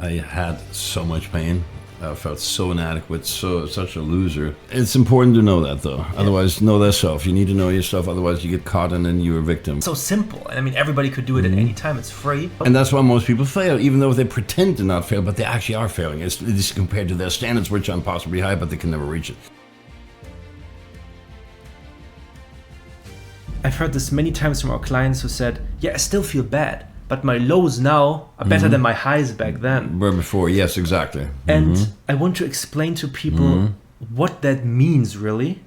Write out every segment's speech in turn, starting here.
I had so much pain. I felt so inadequate, such a loser. It's important to know that, though. Yeah. Otherwise, know thyself. You need to know yourself. Otherwise, you get caught and then you're a victim. So simple. I mean, everybody could do it at any time. It's free. And that's why most people fail, even though they pretend to not fail, but they actually are failing. It's compared to their standards, which are impossibly high, but they can never reach it. I've heard this many times from our clients who said, yeah, I still feel bad, but my lows now are better than my highs back then. Where before, yes, exactly. And I want to explain to people what that means, really.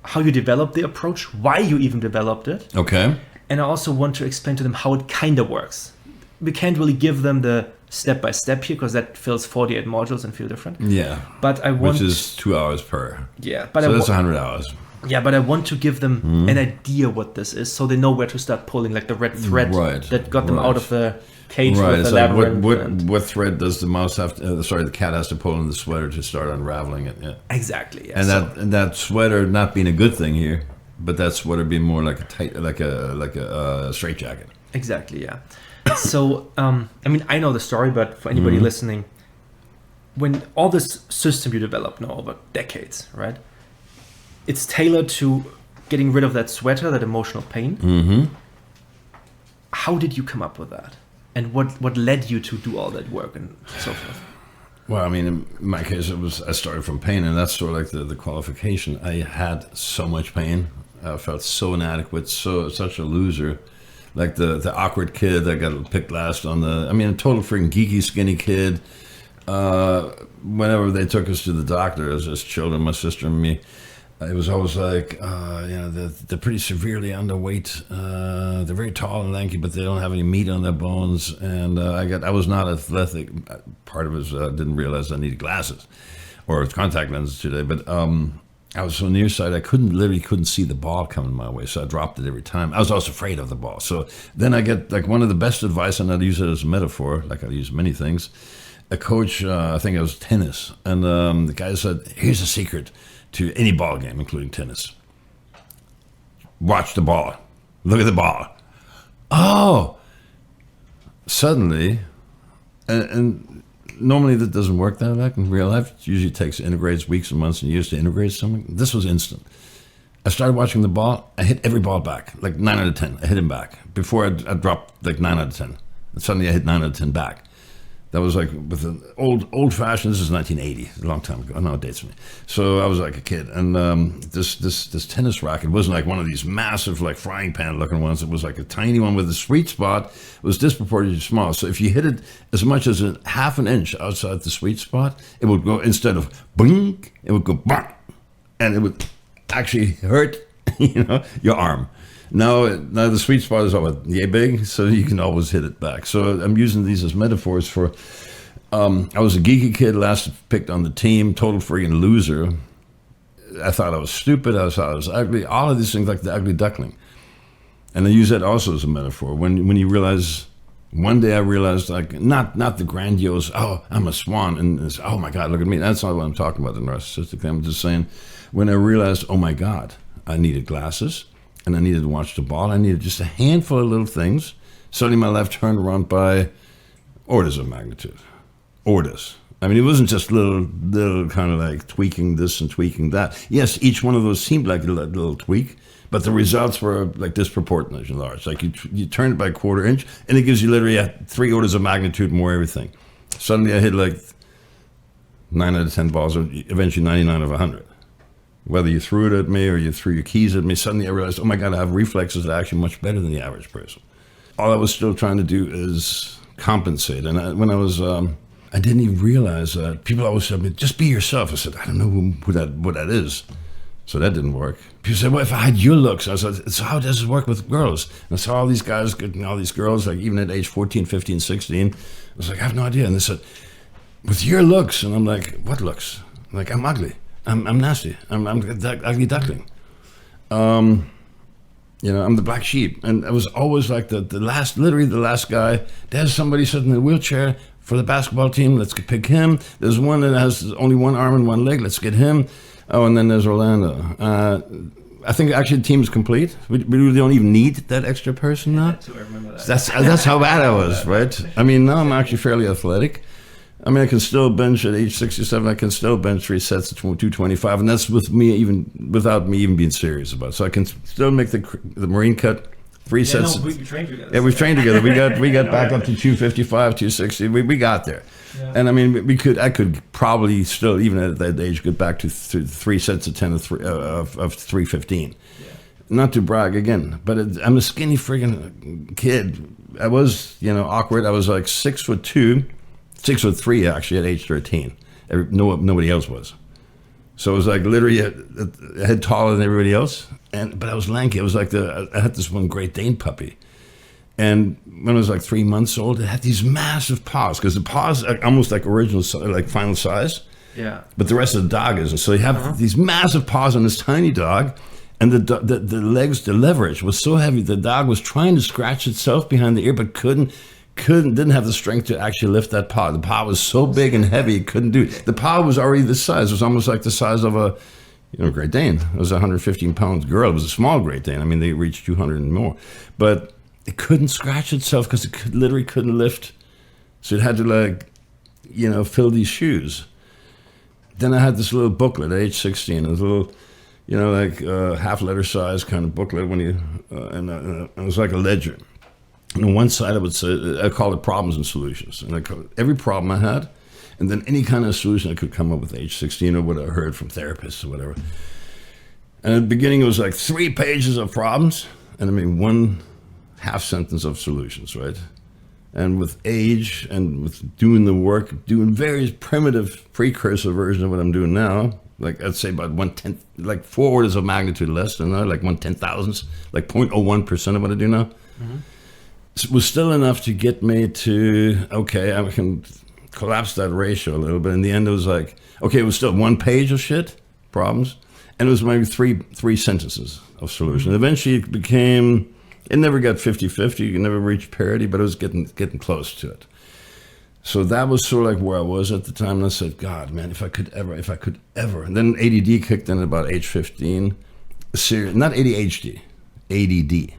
How you developed the approach, why you even developed it. Okay. And I also want to explain to them how it kind of works. We can't really give them the step-by-step here because that fills 48 modules and feel different. Yeah. But I want... Which is 2 hours per. Yeah. But so that's 100 hours. Yeah, but I want to give them an idea what this is, so they know where to start pulling, like the red thread that got them out of the cage with the labyrinth. What thread does the mouse have to, the cat has to pull in the sweater to start unraveling it? Yeah. Exactly. Yeah. And that sweater not being a good thing here, but that sweater being more like a tight, like a straitjacket. Exactly. Yeah. So I mean, I know the story, but for anybody listening, when all this system you develop now over decades, right? It's tailored to getting rid of that sweater, that emotional pain. How did you come up with that? And what led you to do all that work and so forth? Well, I mean, in my case, I started from pain, and that's sort of like the qualification. I had so much pain. I felt so inadequate, such a loser. Like the awkward kid that got picked last on a total freaking geeky, skinny kid. Whenever they took us to the doctor as children, my sister and me, it was always like, they're pretty severely underweight. They're very tall and lanky, but they don't have any meat on their bones. And I was not athletic. Part of it was I didn't realize I needed glasses or contact lenses today. But I was so nearsighted, I literally couldn't see the ball coming my way. So I dropped it every time. I was also afraid of the ball. So then I get like one of the best advice, and I'd use it as a metaphor, like I use many things. A coach, I think it was tennis, and the guy said, here's a secret to any ball game, including tennis. Watch the ball. Look at the ball. Oh! Suddenly, and normally that doesn't work that way in real life. It usually integrates weeks and months and years to integrate something. This was instant. I started watching the ball. I hit every ball back, like 9 out of 10. I hit him back. Before I dropped like 9 out of 10. And suddenly I hit 9 out of 10 back. That was like with an old-fashioned. This is 1980, a long time ago. No, it dates me. So I was like a kid, and this tennis racket wasn't like one of these massive, like frying pan-looking ones. It was like a tiny one with a sweet spot. It was disproportionately small. So if you hit it as much as a half an inch outside the sweet spot, it would go, instead of blink, it would go bang, and it would actually hurt, your arm. Now the sweet spot is yay big, so you can always hit it back. So I'm using these as metaphors for, I was a geeky kid, last picked on the team, total freaking loser. I thought I was stupid, I thought I was ugly, all of these things like the ugly duckling. And I use that also as a metaphor. When you realize, one day I realized like, not the grandiose, oh, I'm a swan, and it's, oh my God, look at me. That's not what I'm talking about, the narcissistic thing. I'm just saying, when I realized, oh my God, I needed glasses, and I needed to watch the ball. I needed just a handful of little things. Suddenly my life turned around by orders of magnitude. Orders. I mean, it wasn't just little kind of like tweaking this and tweaking that. Yes, each one of those seemed like a little tweak, but the results were like disproportionately large. Like you turn it by a quarter inch, and it gives you literally 3 orders of magnitude more everything. Suddenly I hit like 9 out of 10 balls, or eventually 99 of 100. Whether you threw it at me or you threw your keys at me, suddenly I realized, oh my God, I have reflexes that are actually much better than the average person. All I was still trying to do is compensate. And when I was, I didn't even realize that. People always said, just be yourself. I said, I don't know what that is. So that didn't work. People said, well, if I had your looks, I said, so how does it work with girls? And I saw all these guys getting all these girls, like even at age 14, 15, 16. I was like, I have no idea. And they said, with your looks. And I'm like, what looks? I'm like, I'm ugly. I'm nasty. I'm the ugly duckling. I'm the black sheep. And I was always like literally the last guy. There's somebody sitting in a wheelchair for the basketball team. Let's pick him. There's one that has only one arm and one leg. Let's get him. Oh, and then there's Orlando. I think actually the team's complete. We really don't even need that extra person now. I remember that. That's how bad I was, right? I mean, now I'm actually fairly athletic. I mean, I can still bench at age 67. I can still bench 3 sets at 225, and that's without me even being serious about it. So I can still make the Marine cut 3 sets. No, we trained together. Yeah, we've trained together. We got back up to 255, 260. We got there. Yeah. And I mean, I could probably still, even at that age, get back to 3 sets of 10 of 315. Yeah. Not to brag again, but I'm a skinny friggin' kid. I was, awkward. I was like 6'2", 6'3" actually at age 13. Nobody else was. So it was like literally a head taller than everybody else. But I was lanky. I was like I had this one Great Dane puppy. And when I was like 3 months old, it had these massive paws, because the paws are almost like original, like final size. Yeah. But the rest of the dog isn't. So you have these massive paws on this tiny dog, and the legs, the leverage was so heavy. The dog was trying to scratch itself behind the ear, but didn't have the strength to actually lift that paw. The paw was so big and heavy, it couldn't do it. The paw was already this size. It was almost like the size of a Great Dane. It was a 115-pound girl. It was a small Great Dane. I mean, they reached 200 and more. But it couldn't scratch itself because it literally couldn't lift. So it had to fill these shoes. Then I had this little booklet at age 16. It was a little, half-letter size kind of booklet and it was like a ledger. And on one side, I call it problems and solutions. And I call it every problem I had, and then any kind of solution I could come up with at age 16 or what I heard from therapists or whatever. And at the beginning, it was like 3 pages of problems, and I mean 1 half sentence of solutions, right? And with age and with doing the work, doing various primitive precursor versions of what I'm doing now, like I'd say about 1/10, like 4 orders of magnitude less than that, like 1/10,000, like 0.01% of what I do now. Mm-hmm. It was still enough to get me to, okay, I can collapse that ratio a little bit. In the end, it was like, okay, it was still 1 page of shit, problems, and it was maybe three sentences of solution. Mm-hmm. Eventually, it became, it never got 50-50, you never reached parity, but it was getting close to it. So that was sort of like where I was at the time, and I said, God, man, if I could ever. And then ADD kicked in at about age 15. Not ADHD, ADD.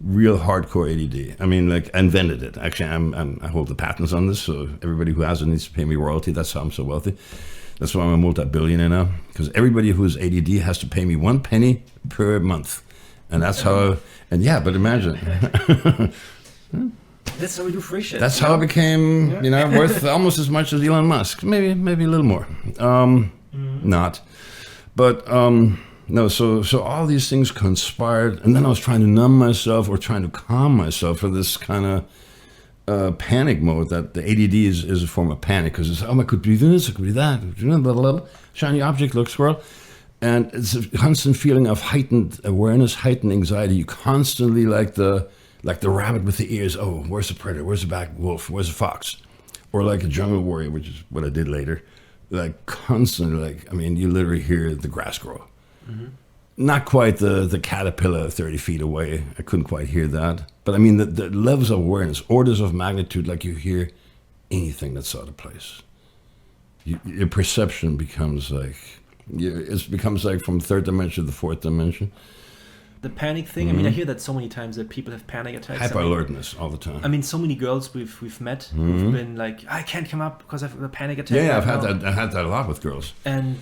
Real hardcore ADD. I mean, like, I invented it. Actually, I hold the patents on this, so everybody who has it needs to pay me royalty. That's how I'm so wealthy. That's why I'm a multi-billionaire now, because everybody who has ADD has to pay me 1 penny per month. And that's how, and yeah, but imagine. That's how we do free shit. That's how I became, worth almost as much as Elon Musk. Maybe a little more. Not. But, no, so all these things conspired, and then I was trying to numb myself or trying to calm myself for this kind of panic mode. That the ADD is a form of panic, because it's, I could be this, I could be that, blah, blah, blah. Shiny object, look, squirrel. And it's a constant feeling of heightened awareness, heightened anxiety. You constantly, like the rabbit with the ears, oh, where's the predator, where's the back wolf, where's the fox? Or like a jungle warrior, which is what I did later. Like constantly, you literally hear the grass grow. Mm-hmm. Not quite the caterpillar 30 feet away. I couldn't quite hear that. But the levels of awareness, orders of magnitude, like you hear anything that's out of place. Your perception becomes like, it becomes like from 3rd dimension to the 4th dimension. The panic thing, I hear that so many times that people have panic attacks. Hyper-alertness all the time. So many girls we've met who've been like, I can't come up because I have a panic attack. Yeah, I've had that a lot with girls. And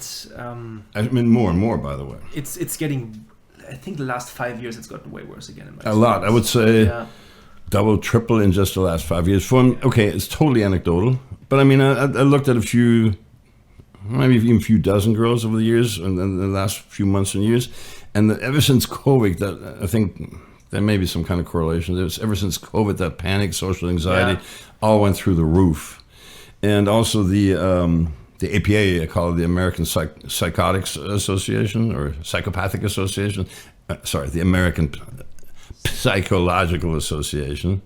more and more, by the way. It's getting, I think the last 5 years it's gotten way worse again. In my experience. Lot, I would say, double, triple in just the last 5 years. It's totally anecdotal, but I looked at a few, maybe even a few dozen girls over the years, and then the last few months and years. And ever since COVID, that I think there may be some kind of correlation. Ever since COVID, that panic, social anxiety, all went through the roof. And also the APA, I call it the American Psychotics Association or Psychopathic Association. The American Psychological Association.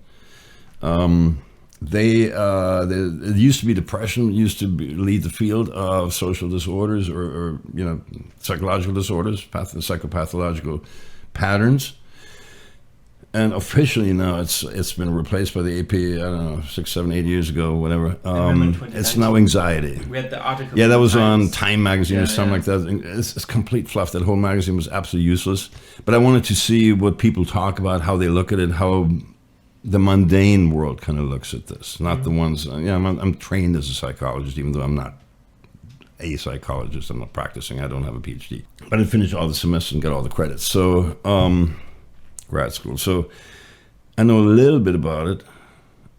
It used to be depression, used to lead the field of social disorders or psychological disorders, psychopathological patterns. And officially now it's been replaced by the AP, I don't know, 6, 7, 8 years ago, whatever. It's now anxiety. We had the article. Yeah, that was Times. on Time magazine or something like that. It's complete fluff. That whole magazine was absolutely useless. But I wanted to see what people talk about, how they look at it, how the mundane world kind of looks at this. Not the ones, I'm trained as a psychologist, even though I'm not a psychologist. I'm not practicing. I don't have a PhD. But I finished all the semesters and got all the credits. So, grad school. So I know a little bit about it,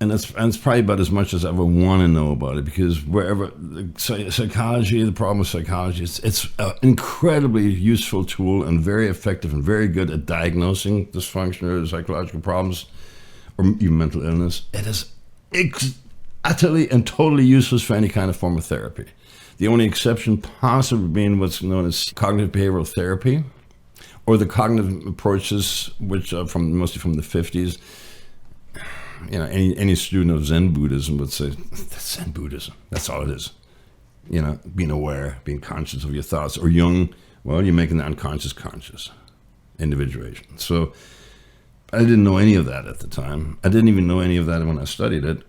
and it's probably about as much as I ever want to know about it, because wherever psychology, the problem with psychology, it's an incredibly useful tool and very effective and very good at diagnosing dysfunction or psychological problems or even mental illness. It is utterly and totally useless for any kind of form of therapy. The only exception possibly being what's known as cognitive behavioral therapy, or the cognitive approaches, which are mostly from the 50s. Any student of Zen Buddhism would say, that's Zen Buddhism. That's all it is. Being aware, being conscious of your thoughts. Or Jung, well, you're making the unconscious conscious. Individuation. So I didn't know any of that at the time. I didn't even know any of that when I studied it.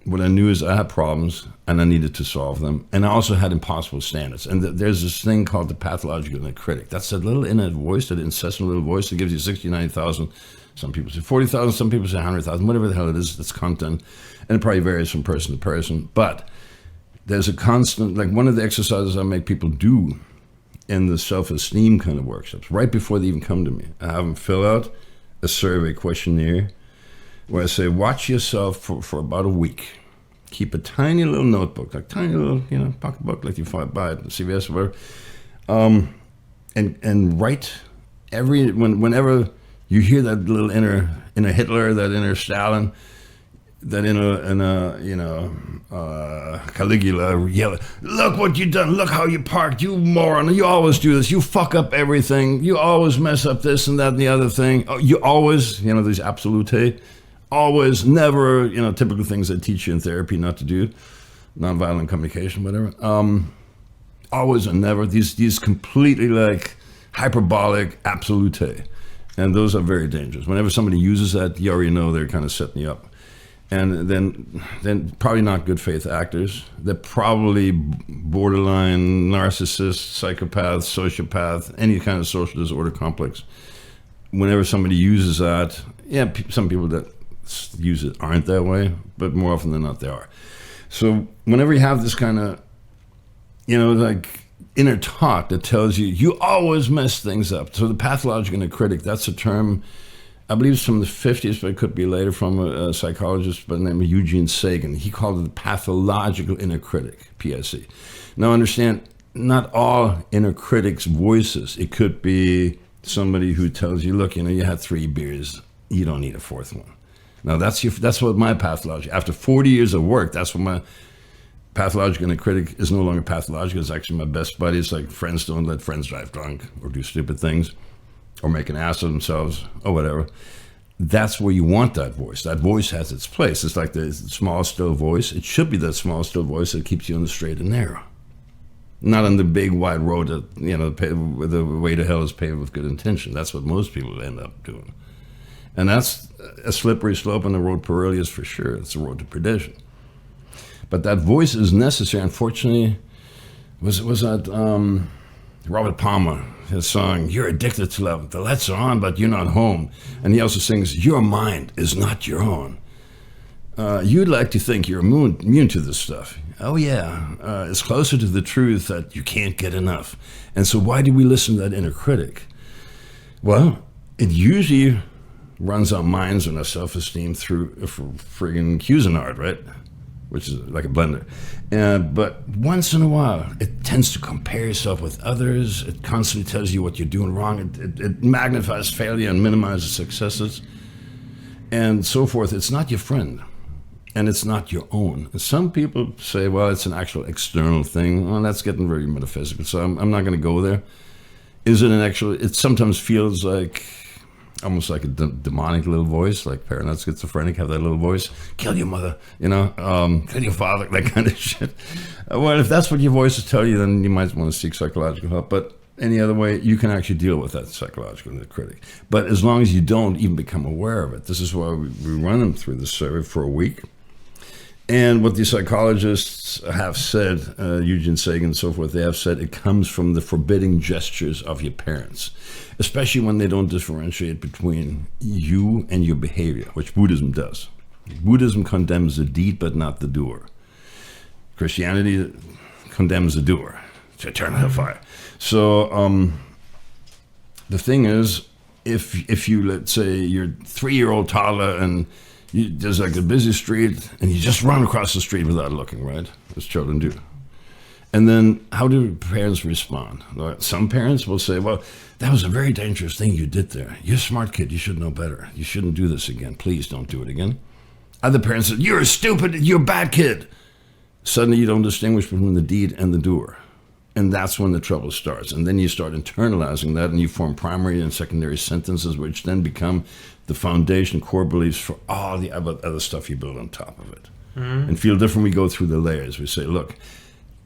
What I knew is I had problems and I needed to solve them. And I also had impossible standards. And there's this thing called the pathological inner critic. That's that little inner voice, that incessant little voice that gives you 69,000. Some people say 40,000, some people say 100,000, whatever the hell it is, that's content. And it probably varies from person to person. But there's a constant, like one of the exercises I make people do in the self-esteem kind of workshops, right before they even come to me, I have them fill out a survey questionnaire where I say, watch yourself for about a week. Keep a tiny little notebook, like tiny little, pocketbook, like you buy at CVS or whatever, and write whenever you hear that little inner Hitler, that inner Stalin, that inner Caligula yelling, look what you done, look how you parked, you moron, you always do this, you fuck up everything, you always mess up this and that and the other thing, you always, these absolute. Always, never, typical things they teach you in therapy not to do, nonviolent communication, whatever. Always and never, these completely like hyperbolic absolute. And those are very dangerous. Whenever somebody uses that, you already know they're kind of setting you up. And then probably not good faith actors. They're probably borderline narcissists, psychopaths, sociopath, any kind of social disorder complex. Whenever somebody uses that, some people that use it aren't that way, but more often than not they are. So whenever you have this kind of, like inner talk that tells you always mess things up. So the pathological inner critic, that's a term, I believe it's from the 50s, but it could be later, from a psychologist by the name of Eugene Sagan. He called it the pathological inner critic, PSC. Now understand, not all inner critics' voices. It could be somebody who tells you, look, you had 3 beers, you don't need a 4th one. Now that's what my pathology, after 40 years of work, that's what my pathological inner critic is no longer pathological. It's actually my best buddy. It's like friends don't let friends drive drunk or do stupid things or make an ass of themselves or whatever. That's where you want that voice. That voice has its place. It's like the small, still voice. It should be that small, still voice that keeps you on the straight and narrow. Not on the big, wide road that, the way to hell is paved with good intention. That's what most people end up doing. And that's a slippery slope on the road perilous for sure. It's the road to perdition. But that voice is necessary. Unfortunately, was that Robert Palmer, his song, "You're addicted to love. The lights are on, but you're not home." And he also sings, "Your mind is not your own." You'd like to think you're immune to this stuff. Oh yeah, it's closer to the truth that you can't get enough. And so why do we listen to that inner critic? Well, it usually runs our minds and our self-esteem through a friggin' Cuisinart, right? Which is like a blender. But once in a while, it tends to compare yourself with others. It constantly tells you what you're doing wrong. It magnifies failure and minimizes successes and so forth. It's not your friend, and it's not your own. Some people say, well, it's an actual external thing. Well, that's getting very metaphysical, so I'm not going to go there. Is it an actual, it sometimes feels like almost like a demonic little voice, like paranoid schizophrenic have that little voice, kill your mother, kill your father, that kind of shit. Well, if that's what your voices tell you, then you might want to seek psychological help. But any other way, you can actually deal with that psychological inner critic. But as long as you don't even become aware of it, this is why we run them through the survey for a week. And what the psychologists have said, Eugene Sagan and so forth, they have said it comes from the forbidding gestures of your parents, especially when they don't differentiate between you and your behavior, which Buddhism does. Buddhism condemns the deed, but not the doer. Christianity condemns the doer to eternal hellfire. So the thing is, if you, let's say, you're a 3-year-old toddler and there's like a busy street and you just run across the street without looking, right? As children do. And then how do parents respond? Some parents will say, well, that was a very dangerous thing you did there. You're a smart kid. You should know better. You shouldn't do this again. Please don't do it again. Other parents say, you're stupid. You're a bad kid. Suddenly you don't distinguish between the deed and the doer. And that's when the trouble starts. And then you start internalizing that and you form primary and secondary sentences, which then become the foundation, core beliefs for all the other stuff you build on top of it. Mm-hmm. And feel different, we go through the layers. We say, look,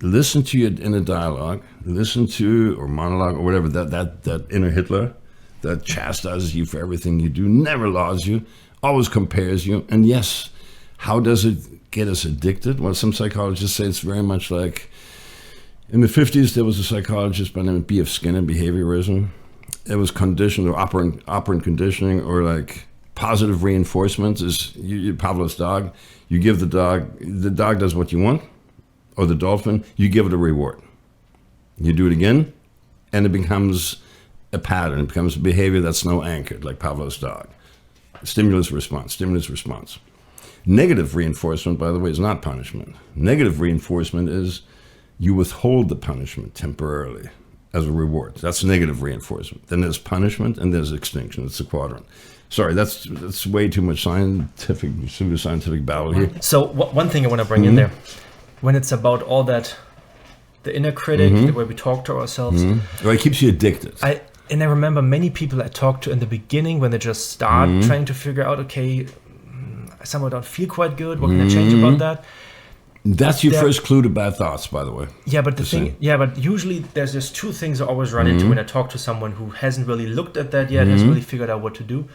listen to your inner dialogue, listen to, or monologue, or whatever, that inner Hitler that chastises you for everything you do, never lauds you, always compares you. And yes, how does it get us addicted? Well, some psychologists say it's very much like, in the 50s, there was a psychologist by the name of B.F. Skinner, behaviorism. It was conditioned or operant conditioning, or like positive reinforcement is Pavlov's dog. You give the dog does what you want, or the dolphin, you give it a reward. You do it again, and it becomes a pattern. It becomes a behavior that's no anchored, like Pavlov's dog. Stimulus response. Negative reinforcement, by the way, is not punishment. Negative reinforcement is you withhold the punishment temporarily as a reward. That's negative reinforcement. Then there's punishment and there's extinction. It's a quadrant. Sorry, that's way too much pseudoscientific babble here. So one thing I want to bring in there, when it's about all that, the inner critic, the way we talk to ourselves. Well, it keeps you addicted. I remember many people I talked to in the beginning when they just start trying to figure out, okay, I somehow don't feel quite good. What can I change about that? That's your first clue to bad thoughts, by the way. Yeah, but but usually there's just two things I always run into when I talk to someone who hasn't really looked at that yet, hasn't really figured out what to do.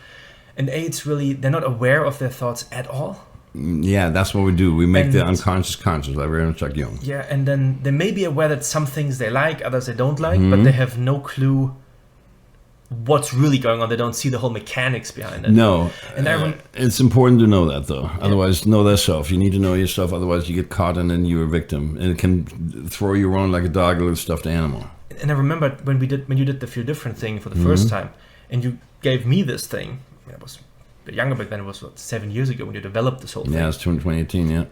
And it's really, they're not aware of their thoughts at all. Yeah, that's what we do. We make the unconscious conscious, like we're in Chuck Jung. Yeah, and then they may be aware that some things they like, others they don't like, but they have no clue what's really going on. They don't see the whole mechanics behind it. No, and it's important to know that, though. Otherwise, know thyself. You need to know yourself. Otherwise, you get caught and then you're a victim, and it can throw you around like a dog or a stuffed animal. And I remember when you did the Feel Different thing for the first time, and you gave me this thing. I was a bit younger back then. It was 7 years ago when you developed this whole thing. Yeah, it's 2018. Yeah.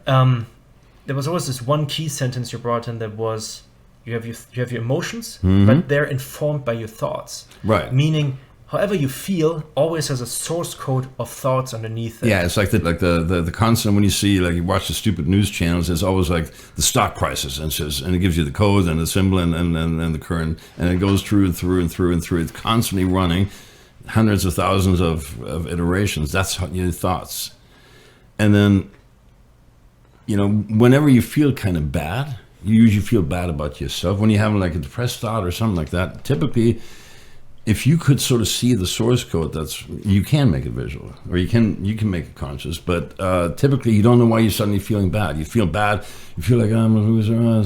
There was always this one key sentence you brought in that was, you have your emotions, but they're informed by your thoughts. Right. Meaning, however you feel always has a source code of thoughts underneath it. Yeah, it's like the constant when you see, like, you watch the stupid news channels, there's always like the stock prices, and it gives you the code and the symbol and the current, and it goes through. It's constantly running, hundreds of thousands of iterations. That's your thoughts. And then, whenever you feel kind of bad, you usually feel bad about yourself. When you have like a depressed thought or something like that, typically, if you could sort of see the source code, you can make it visual, or you can make it conscious. But typically, you don't know why you're suddenly feeling bad. You feel bad. You feel like, I'm a loser. I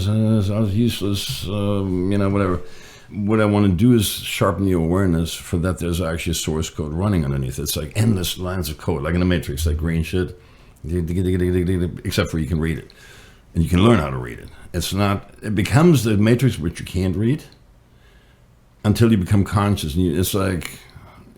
was useless. Whatever. What I want to do is sharpen your awareness for that. There's actually a source code running underneath. It's like endless lines of code, like in the Matrix, like green shit. Except for you can read it, and you can learn how to read it. It becomes the Matrix which you can't read until you become conscious. And it's like,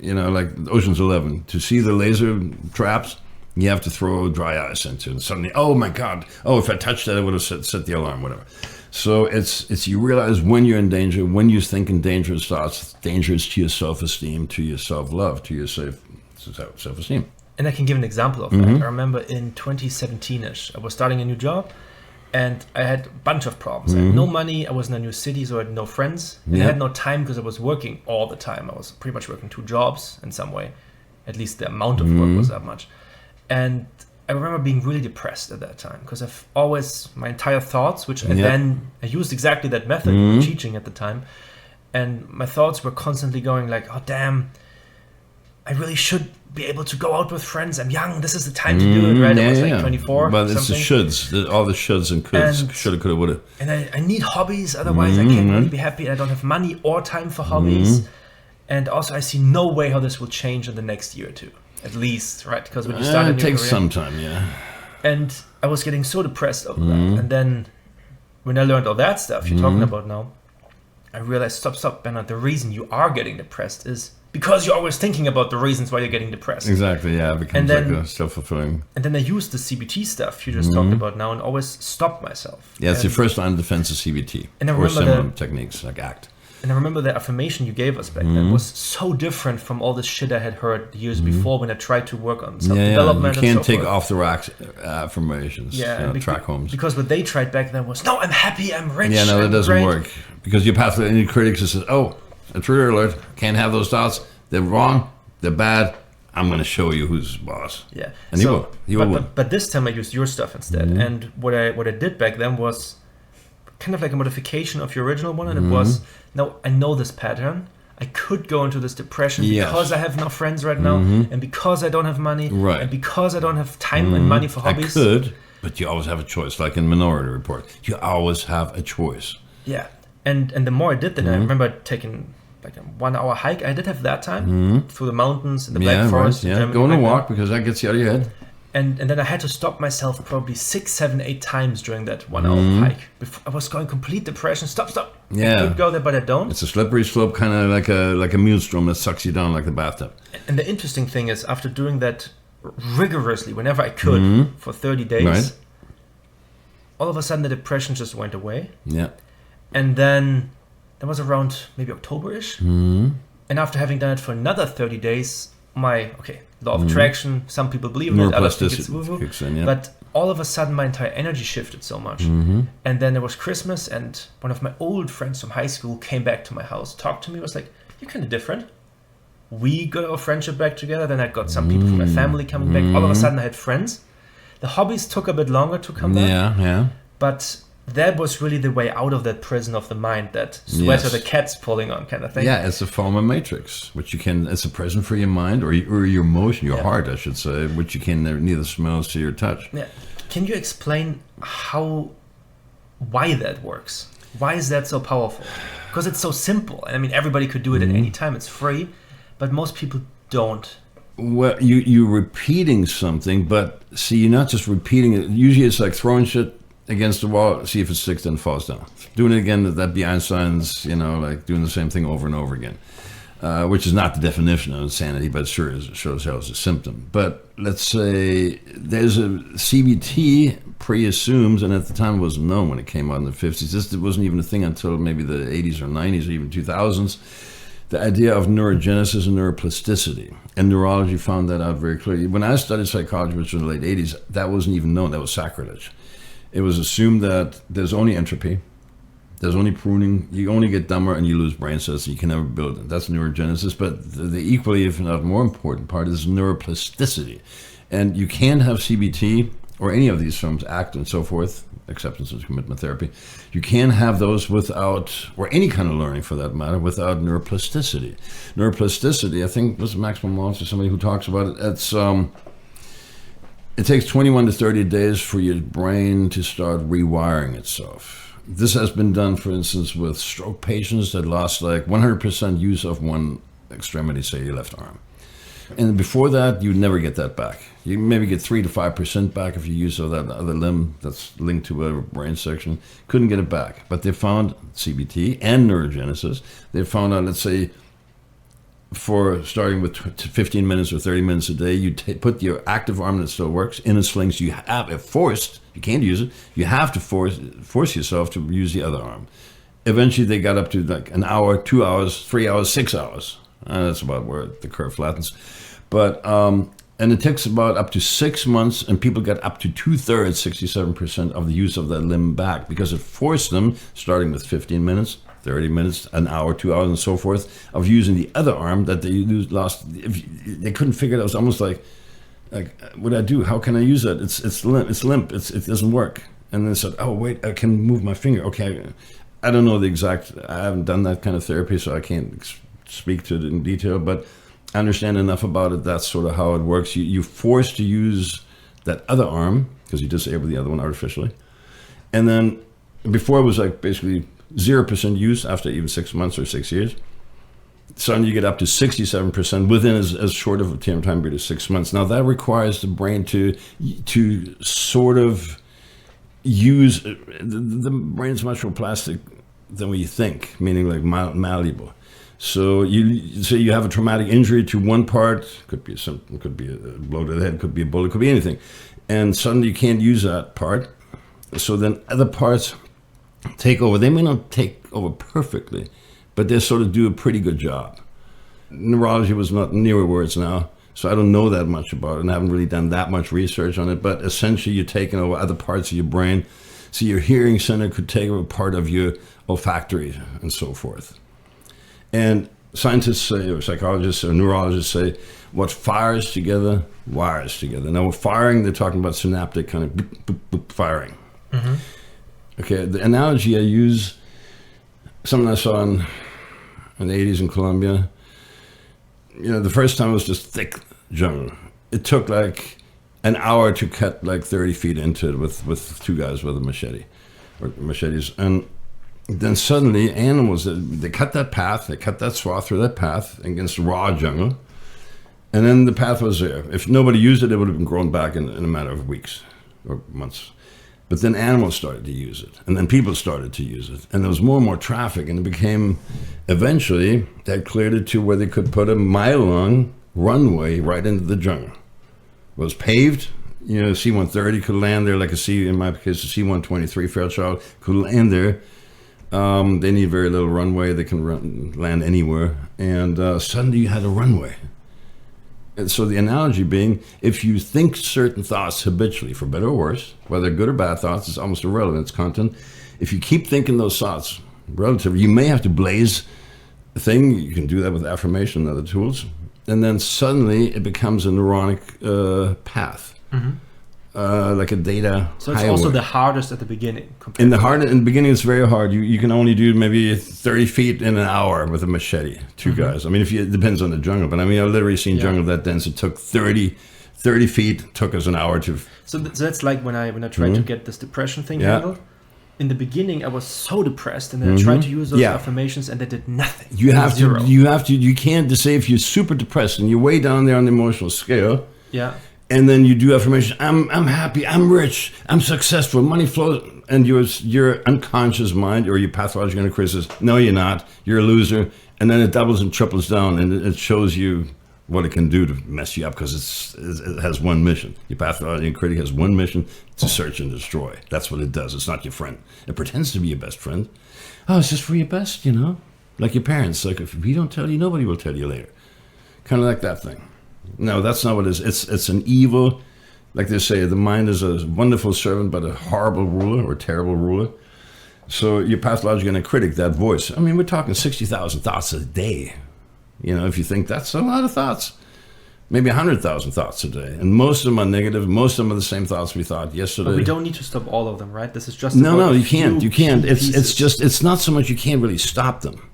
like Ocean's 11. To see the laser traps, you have to throw dry ice into it. And suddenly, oh my God, if I touched that, I would have set the alarm, whatever. So it's you realize when you're in danger, when you're thinking dangerous thoughts, dangerous to your self-esteem, to your self-love, to your self-esteem. And I can give an example of that. I remember in 2017-ish, I was starting a new job, and I had a bunch of problems. I had no money, I was in a new city, so I had no friends. And I had no time because I was working all the time. I was pretty much working 2 jobs in some way. At least the amount of work was that much. And I remember being really depressed at that time because I've always, my entire thoughts, which I used exactly that method of teaching at the time, and my thoughts were constantly going like, oh damn, I really should be able to go out with friends. I'm young. This is the time to do it, right? I was like 24. But it's the shoulds, all the shoulds and coulds, shoulda, coulda, woulda. And I need hobbies, otherwise I can't really be happy. I don't have money or time for hobbies. And also I see no way how this will change in the next year or two, at least, right? Because when you start a new it takes career, some time, yeah. And I was getting so depressed over that. And then when I learned all that stuff you're talking about now, I realized, stop, Bernard, the reason you are getting depressed is because you're always thinking about the reasons why you're getting depressed. Exactly, yeah. It becomes like a self-fulfilling. And then I used the CBT stuff you just talked about now and always stop myself. Yeah, it's your first line of defense is CBT. And I or similar techniques like ACT. And I remember the affirmation you gave us back then was so different from all this shit I had heard years before when I tried to work on self-development. You can't and so take forth. off the rack affirmations, track homes. Because what they tried back then was, no, I'm happy, I'm rich. Yeah, no, that I'm doesn't great. work. Because your pathological any critics that says, oh, a trigger alert, can't have those thoughts. They're wrong, they're bad. I'm going to show you who's boss. Yeah. And he will. He will win. But this time I used your stuff instead. And what I did back then was kind of like a modification of your original one. And it was, now I know this pattern. I could go into this depression because I have no friends right now. And because I don't have money. Right. And because I don't have time and money for hobbies. I could, but you always have a choice. Like in Minority Report. You always have a choice. Yeah. And the more I did that, I remember taking like a 1 hour hike. I did have that time through the mountains in the Black Forest. Right, yeah, go on a walk because that gets you out of your head. And then I had to stop myself probably 6, 7, 8 times during that 1 hour hike. Before I was going complete depression. Stop. Yeah. I could go there, but I don't. It's a slippery slope, kind of like a maelstrom that sucks you down like the bathtub. And the interesting thing is, after doing that rigorously, whenever I could, for 30 days, all of a sudden the depression just went away. Yeah. And then that was around maybe October-ish. And after having done it for another 30 days, my law of attraction, some people believe in it, others think it's woo-woo. Kicks in, yeah. But all of a sudden my entire energy shifted so much. And then there was Christmas, and one of my old friends from high school came back to my house, talked to me, was like, you're kind of different. We got our friendship back together. Then I got some people from my family coming back. All of a sudden I had friends. The hobbies took a bit longer to come back. Yeah. But that was really the way out of that prison of the mind, that sweater the cat's pulling on kind of thing. Yeah, it's a form of matrix, which it's a prison for your mind or your emotion, your heart, I should say, which you can neither smell, see, or touch. Yeah. Can you explain why that works? Why is that so powerful? Because it's so simple. I mean, everybody could do it at any time. It's free, but most people don't. Well, you're repeating something, but see, you're not just repeating it. Usually it's like throwing shit against the wall, see if it sticks, then falls down. Doing it again, that'd be Einstein's, like doing the same thing over and over again, which is not the definition of insanity, but sure shows how it's a symptom. But let's say there's a CBT pre-assumes, and at the time it wasn't known when it came out in the 50s. This wasn't even a thing until maybe the 80s or 90s or even 2000s. The idea of neurogenesis and neuroplasticity. And neurology found that out very clearly. When I studied psychology, which was in the late 80s, that wasn't even known. That was sacrilege. It was assumed that there's only entropy, there's only pruning, you only get dumber and you lose brain cells, so you can never build it. That's neurogenesis, but the equally, if not more important part is neuroplasticity. And you can have CBT or any of these forms, ACT and so forth, acceptance and commitment therapy, you can have those without, or any kind of learning for that matter, without neuroplasticity. Neuroplasticity, I think this is Maxwell Maltz or somebody who talks about it, it takes 21 to 30 days for your brain to start rewiring itself. This has been done, for instance, with stroke patients that lost like 100% use of one extremity, say your left arm. And before that, you'd never get that back. You maybe get 3 to 5% back if you use of that other limb that's linked to a brain section. Couldn't get it back. But they found CBT and neurogenesis. They found out, let's say, for starting with 15 minutes or 30 minutes a day, you put your active arm that still works in a sling. So you have it forced. You can't use it. You have to force yourself to use the other arm. Eventually, they got up to like an hour, 2 hours, 3 hours, 6 hours. That's about where the curve flattens. But and it takes about up to 6 months, and people get up to 2/3, 67% of the use of that limb back because it forced them, starting with 15 minutes. 30 minutes, an hour, 2 hours, and so forth, of using the other arm that they lost. They couldn't figure it out. It was almost like what do I do? How can I use it? It's limp. It doesn't work. And then they said, oh, wait, I can move my finger. Okay, I don't know the exact, I haven't done that kind of therapy, so I can't speak to it in detail, but I understand enough about it. That's sort of how it works. You're forced to use that other arm because you disable the other one artificially. And then before it was like basically 0% use after even 6 months or 6 years. Suddenly you get up to 67% within as short of a time period as 6 months. Now that requires the brain to sort of use, the brain's much more plastic than what you think, meaning like malleable. So you say you have a traumatic injury to one part, could be a blow to the head, could be a bullet, could be anything, and suddenly you can't use that part. So then other parts take over. They may not take over perfectly, but they sort of do a pretty good job. Neurology was not near where it's now, so I don't know that much about it, and I haven't really done that much research on it. But essentially, you're taking over other parts of your brain. So your hearing center could take over part of your olfactory and so forth. And scientists say, or psychologists or neurologists say, what fires together, wires together. Now, with firing, they're talking about synaptic kind of boop, boop, boop firing. Mm-hmm. Okay, the analogy I use, something I saw in the 80s in Colombia, the first time it was just thick jungle. It took like an hour to cut like 30 feet into it with two guys with a machete, or machetes. And then suddenly animals, they cut that path, they cut that swath through that path against raw jungle. And then the path was there. If nobody used it, it would have been grown back in a matter of weeks or months. But then animals started to use it, and then people started to use it, and there was more and more traffic, and it became, eventually, that cleared it to where they could put a mile-long runway right into the jungle. It was paved, C-130 could land there, like in my case, a C-123 Fairchild could land there. They need very little runway, they can land anywhere, and suddenly you had a runway. And so the analogy being, if you think certain thoughts habitually, for better or worse, whether good or bad thoughts, it's almost irrelevant, it's content. If you keep thinking those thoughts relatively, you may have to blaze a thing. You can do that with affirmation and other tools. And then suddenly it becomes a neuronic path, like a data So it's highway. also the hardest at the beginning. In the beginning, it's very hard. You can only do maybe 30 feet in an hour with a machete, two guys. I mean, it depends on the jungle, but I mean, I've literally seen jungle that dense. It took 30 feet, took us an hour to... So that's like when I tried to get this depression thing handled. In the beginning, I was so depressed, and then I tried to use those affirmations, and they did nothing. You can't just say if you're super depressed and you're way down there on the emotional scale. Yeah. And then you do affirmation. I'm happy. I'm rich. I'm successful. Money flows. And your unconscious mind or your pathological critic says, no, you're not. You're a loser. And then it doubles and triples down, and it shows you what it can do to mess you up because it has one mission. Your pathological critic has one mission: to search and destroy. That's what it does. It's not your friend. It pretends to be your best friend. Oh, it's just for your best, like your parents. Like if we don't tell you, nobody will tell you later. Kind of like that thing. No, that's not what it is. It's an evil, like they say, the mind is a wonderful servant, but a horrible ruler or terrible ruler. So your pathological critic, that voice, I mean, we're talking 60,000 thoughts a day. If you think that's a lot of thoughts, maybe 100,000 thoughts a day. And most of them are negative. Most of them are the same thoughts we thought yesterday. But we don't need to stop all of them, right? This is just... No, you can't. It's not so much you can't really stop them.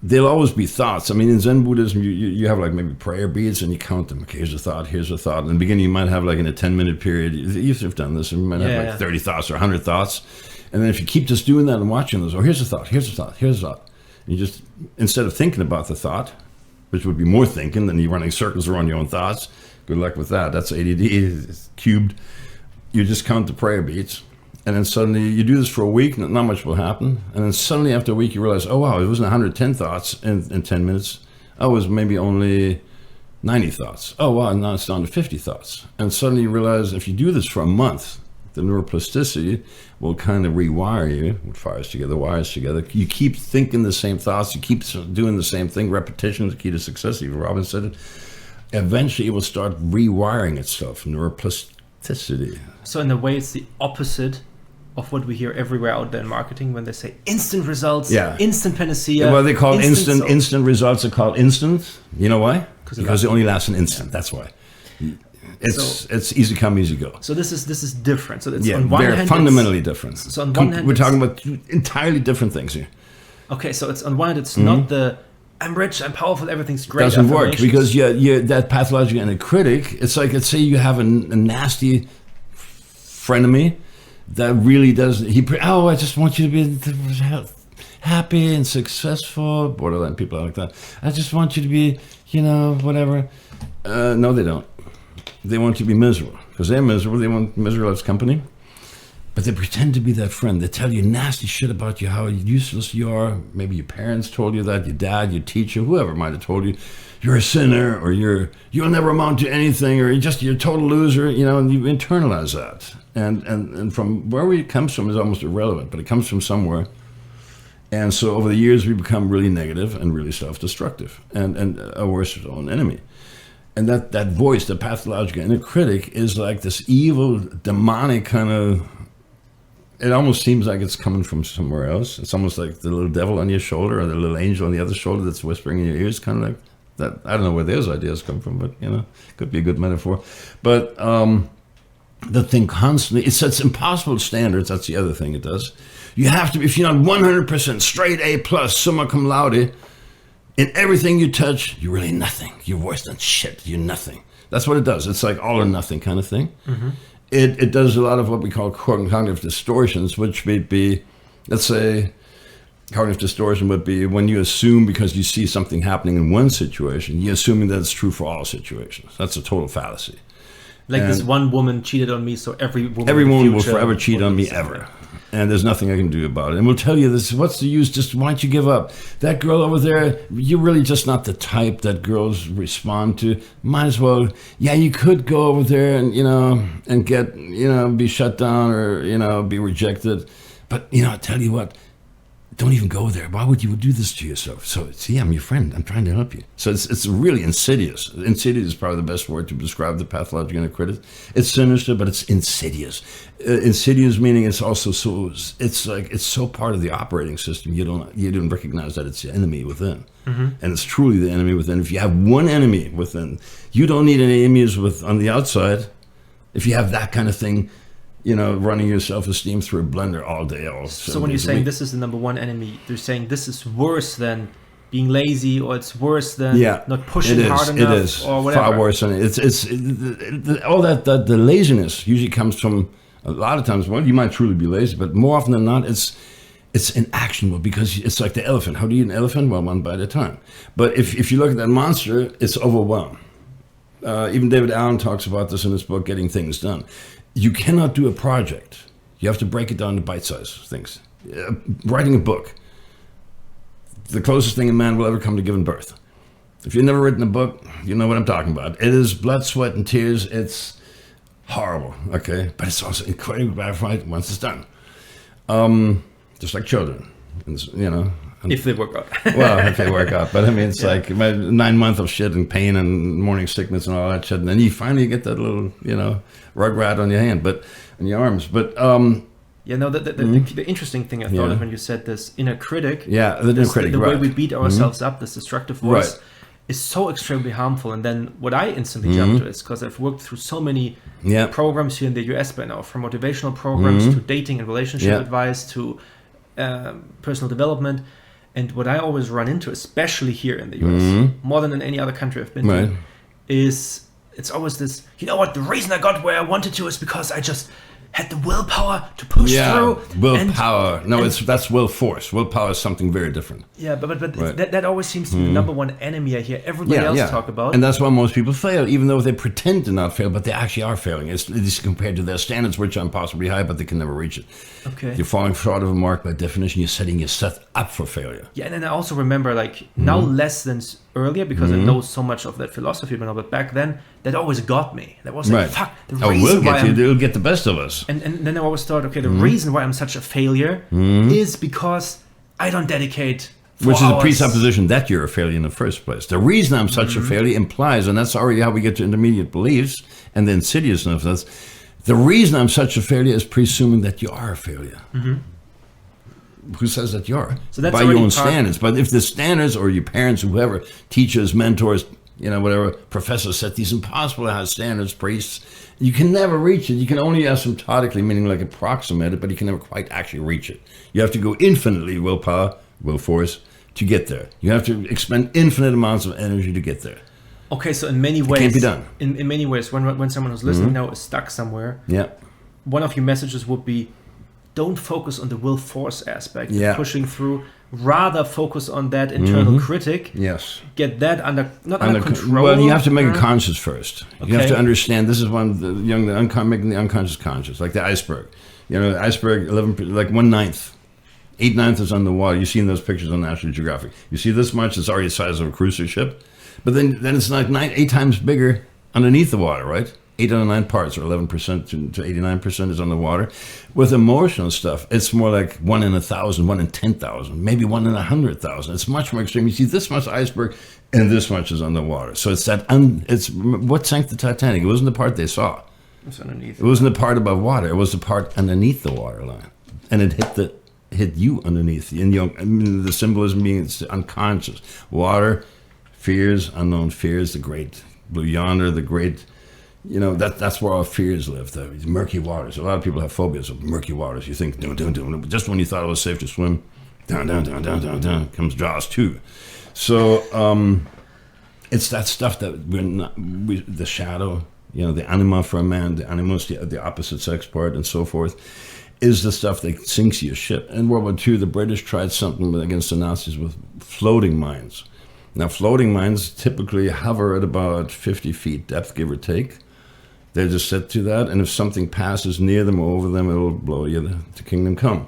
There'll always be thoughts. I mean, in Zen Buddhism, you have like maybe prayer beads and you count them. Okay, here's a thought, here's a thought. In the beginning, you might have like in a 10-minute period, you've done this, and you might have like 30 thoughts or 100 thoughts. And then if you keep just doing that and watching those, here's a thought, here's a thought, here's a thought. And you just, instead of thinking about the thought, which would be more thinking than you running circles around your own thoughts, good luck with that. That's ADD, it's cubed. You just count the prayer beads. And then suddenly you do this for a week, not much will happen. And then suddenly after a week you realize, oh wow, it wasn't 110 thoughts in 10 minutes. Oh, it was maybe only 90 thoughts. Oh wow, now it's down to 50 thoughts. And suddenly you realize if you do this for a month, the neuroplasticity will kind of rewire you. What fires together, wires together. You keep thinking the same thoughts, you keep doing the same thing. Repetition is the key to success, even Robin said it. Eventually it will start rewiring itself, neuroplasticity. So in a way it's the opposite of what we hear everywhere out there in marketing when they say instant results, instant panacea. Well, they call instant results are called instant. You know why? Because they only last an instant. That's why. It's easy come, easy go. So this is different. So it's Yeah, on one they're hand fundamentally different. So on one hand we're talking about two entirely different things here. Okay, so it's on one hand it's not the I'm rich, I'm powerful, everything's great. Doesn't work because you're that pathological and a critic. It's like, let's say you have a nasty frenemy that really does. I just want you to be happy and successful. Borderline people are like that. I just want you to be, whatever. No, they don't. They want you to be miserable because they're miserable. They want miserable as company. But they pretend to be that friend. They tell you nasty shit about you, how useless you are. Maybe your parents told you that, your dad, your teacher, whoever might have told you, you're a sinner, or you'll never amount to anything, or you're a total loser, and you internalize that. And from where it comes from is almost irrelevant, but it comes from somewhere. And so over the years, we become really negative and really self-destructive and a worse own enemy. And that voice, the pathological inner critic, is like this evil, demonic kind of. It almost seems like it's coming from somewhere else. It's almost like the little devil on your shoulder or the little angel on the other shoulder that's whispering in your ears, kind of like that. I don't know where those ideas come from, but, could be a good metaphor. But the thing constantly, it sets impossible standards. That's the other thing it does. You have to be, if you're not 100% straight A+, summa cum laude, in everything you touch, you're really nothing. You're worse than shit. You're nothing. That's what it does. It's like all or nothing kind of thing. Mm-hmm. It does a lot of what we call cognitive distortions, which may be, let's say, cognitive distortion would be when you assume because you see something happening in one situation, you're assuming that it's true for all situations. That's a total fallacy. Like this one woman cheated on me, so every woman will forever cheat on me ever. And there's nothing I can do about it. And we'll tell you this, what's the use? Just why don't you give up? That girl over there, you're really just not the type that girls respond to. Might as well, you could go over there and, and get, be shut down or, be rejected. But, I tell you what, don't even go there. Why would you do this to yourself? So, see, I'm your friend. I'm trying to help you. So it's really insidious. Insidious is probably the best word to describe the pathological inner critic. It's sinister, but it's insidious. Insidious meaning it's also it's so part of the operating system you don't recognize that it's the enemy within. Mm-hmm. And it's truly the enemy within. If you have one enemy within, you don't need any enemies on the outside. If you have that kind of thing, running your self-esteem through a blender all day. So when you're saying this is the number one enemy, they're saying this is worse than being lazy, or it's worse than not pushing hard enough, it is or whatever. Far worse than all that. The laziness usually comes from a lot of times. Well, you might truly be lazy, but more often than not, it's inactionable because it's like the elephant. How do you eat an elephant? Well, one bite at a time. But if you look at that monster, it's overwhelmed. Even David Allen talks about this in his book, Getting Things Done. You cannot do a project. You have to break it down to bite-sized things. Writing a book, the closest thing a man will ever come to giving birth. If you've never written a book, you know what I'm talking about. It is blood, sweat, and tears. It's horrible, okay? But it's also incredibly gratifying once it's done. Just like children, if they work out. Well, if they work out. But I mean, it's like 9 months of shit and pain and morning sickness and all that shit. And then you finally get that little, rugrat on your hand, but on your arms. But the interesting thing I thought of when you said this inner critic. Yeah, the inner critic. The way we beat ourselves up, this destructive voice, is so extremely harmful. And then what I instantly jump to is because I've worked through so many programs here in the US by now, from motivational programs to dating and relationship advice to personal development. And what I always run into, especially here in the US, more than in any other country I've been to, is it's always this, the reason I got where I wanted to is because I just had the willpower to push through. Willpower. That's will force. Willpower is something very different. Yeah, but that always seems to be the number one enemy I hear everybody else talk about. And that's why most people fail, even though they pretend to not fail, but they actually are failing. It's compared to their standards, which are impossibly high, but they can never reach it. Okay. You're falling short of a mark by definition. You're setting yourself up for failure. Yeah, and then I also remember, now less than earlier, because I know so much of that philosophy, but back then, that always got me. That was like, fuck, the reason why it'll get the best of us. And then I always thought, okay, the reason why I'm such a failure is because I don't dedicate 4 Which is hours. a presupposition that you're a failure in the first place. The reason I'm such a failure implies, and that's already how we get to intermediate beliefs and the insidiousness of this, the reason I'm such a failure is presuming that you are a failure. Who says that you are? So that's by your own standards. But if the standards or your parents, whoever, teachers, mentors, Whatever professors set these impossible high standards, priests, you can never reach it. You can only asymptotically, meaning like approximate it, but you can never quite actually reach it. You have to go infinitely willpower, will force, to get there. You have to expend infinite amounts of energy to get there. Okay, so in many ways, it can't be done. In many ways, when someone who's listening now is stuck somewhere, one of your messages would be, don't focus on the will force aspect, pushing through. Rather focus on that internal critic. Yes. Get that under control. Well, you have to make it conscious first. Okay. You have to understand this is one of making the unconscious conscious, like the iceberg. The iceberg, 11, like 1/9. 8/9 is underwater. You see in those pictures on National Geographic. You see this much, it's already the size of a cruiser ship. But then it's like 8 times bigger underneath the water, right? 8 out of 9 parts, or 11% to 89% is underwater. With emotional stuff, it's more like 1 in 1,000, 1 in 10,000, maybe 1 in 100,000. It's much more extreme. You see this much iceberg, and this much is underwater. So it's that. It's what sank the Titanic. It wasn't the part they saw. It's underneath. It wasn't the part above water. It was the part underneath the waterline, and it hit you underneath. And the symbolism being it's unconscious. Water, fears, unknown fears, the great blue yonder, the great. That's where our fears live, the murky waters. A lot of people have phobias of murky waters. You think, down. Just when you thought it was safe to swim, down, comes Jaws 2. So it's that stuff that the shadow, the anima for a man, the animus, the opposite sex part, and so forth, is the stuff that sinks your ship. In World War II, the British tried something against the Nazis with floating mines. Now, floating mines typically hover at about 50 feet depth, give or take. They're just set to that, and if something passes near them or over them, it'll blow you to kingdom come.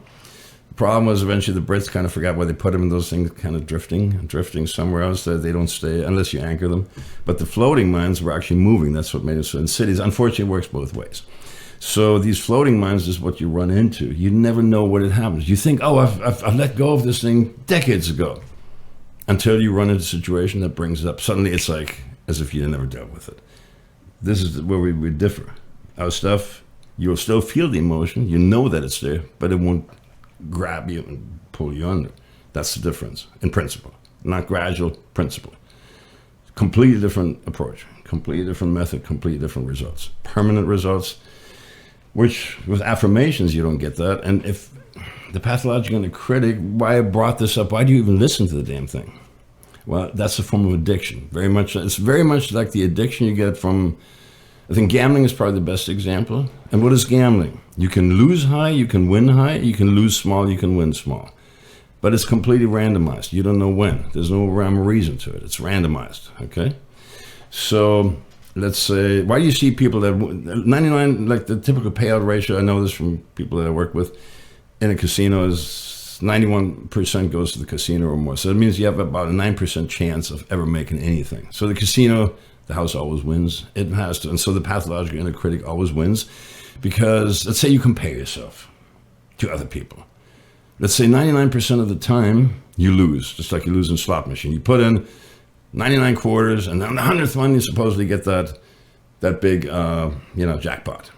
The problem was eventually the Brits kind of forgot why they put them in those things, kind of drifting somewhere else. That they don't stay unless you anchor them. But the floating mines were actually moving. That's what made it so. In cities, unfortunately, it works both ways. So these floating mines is what you run into. You never know what it happens. You think, I've let go of this thing decades ago, until you run into a situation that brings it up. Suddenly, it's like as if you never dealt with it. This is where we differ. Our stuff, you'll still feel the emotion. You know that it's there, but it won't grab you and pull you under. That's the difference in principle. Not gradual, principle. Completely different approach, completely different method, completely different results. Permanent results, which with affirmations, you don't get that. And if the pathological and the critic, why I brought this up, why do you even listen to the damn thing? Well, that's a form of addiction. It's very much like the addiction you get from, I think gambling is probably the best example. And what is gambling? You can lose high, you can win high, you can lose small, you can win small. But it's completely randomized. You don't know when. There's no rhyme or reason to it. It's randomized, okay? So let's say, why do you see people that, 99, like the typical payout ratio, I know this from people that I work with, in a casino is 91% goes to the casino or more. So it means you have about a 9% chance of ever making anything. So the casino, the house always wins. It has to. And so the pathological inner critic always wins because let's say you compare yourself to other people. Let's say 99% of the time you lose, just like you lose in a slot machine. You put in 99 quarters and on the 100th one you supposedly get that big jackpot.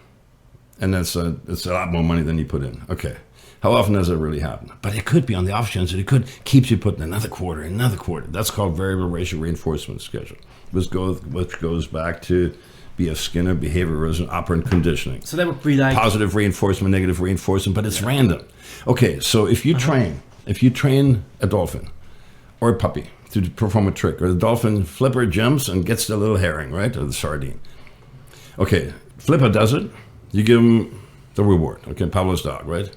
And it's a lot more money than you put in. Okay. How often does it really happen? But it could be on the off chance that it could keep you putting another quarter. That's called variable ratio reinforcement schedule, which goes back to B.F. Skinner, behaviorism, operant conditioning. So that would be like positive reinforcement, negative reinforcement, but it's random. Okay, so if you train a dolphin or a puppy to perform a trick, or the dolphin flipper jumps and gets the little herring, right, or the sardine. Okay, flipper does it. You give him the reward. Okay, Pavlov's dog, right?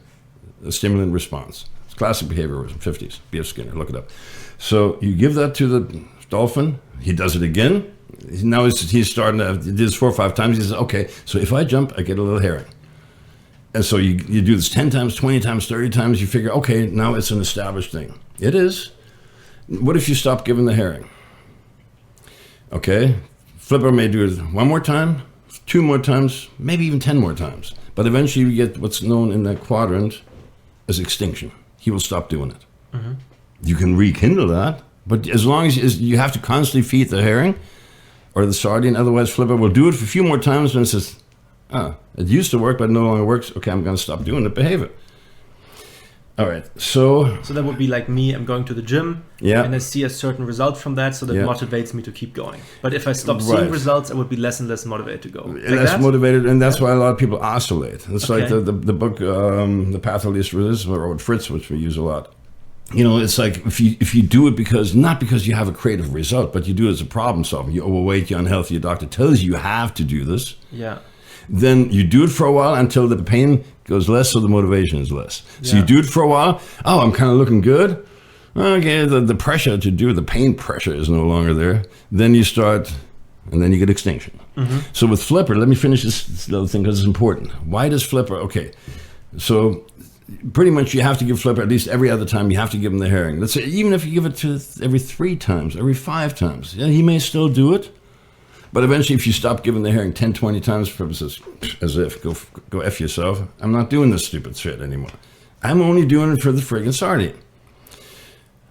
The stimulant response. It's classic behaviorism, 50s, B.F. Skinner, look it up. So you give that to the dolphin, he does it again. Now he's starting to, he did this 4 or 5 times, he says, okay, so if I jump, I get a little herring. And so you do this 10 times, 20 times, 30 times, you figure, okay, now it's an established thing. It is. What if you stop giving the herring? Okay, flipper may do it 1 more time, 2 more times, maybe even 10 more times. But eventually you get what's known in that quadrant as extinction. He will stop doing it. Mm-hmm. You can rekindle that, but as long as you have to constantly feed the herring or the sardine, otherwise flipper will do it for a few more times and it says, it used to work, but it no longer works. Okay, I'm going to stop doing it, behavior. All right. So that would be like me. I'm going to the gym, yeah, and I see a certain result from that, so that Yeah. motivates me to keep going. But if I stop seeing Right. results, I would be less and less motivated to go. Like less that? motivated, and that's why a lot of people oscillate. It's like Okay. the book, the pathological, or Fritz, which we use a lot. You know, it's like if you do it not because you have a creative result, but you do it as a problem solver. You're overweight, you're unhealthy, your doctor tells you have to do this. Yeah. Then you do it for a while until the pain goes less, so the motivation is less. So you Yeah. do it for a while. Oh, I'm kind of looking good. Okay, the pressure to do it, the pain pressure is no longer there. Then you start, and then you get extinction. So with Flipper, let me finish this little thing because it's important. Why does Flipper? Okay, so pretty much you have to give Flipper at least every other time. You have to give him the herring. Let's say even if you give it to every 3 times, every 5 times, yeah, he may still do it. But eventually, if you stop giving the herring 10, 20 times, Flipper says, as if, go F yourself. I'm not doing this stupid shit anymore. I'm only doing it for the friggin' sardine.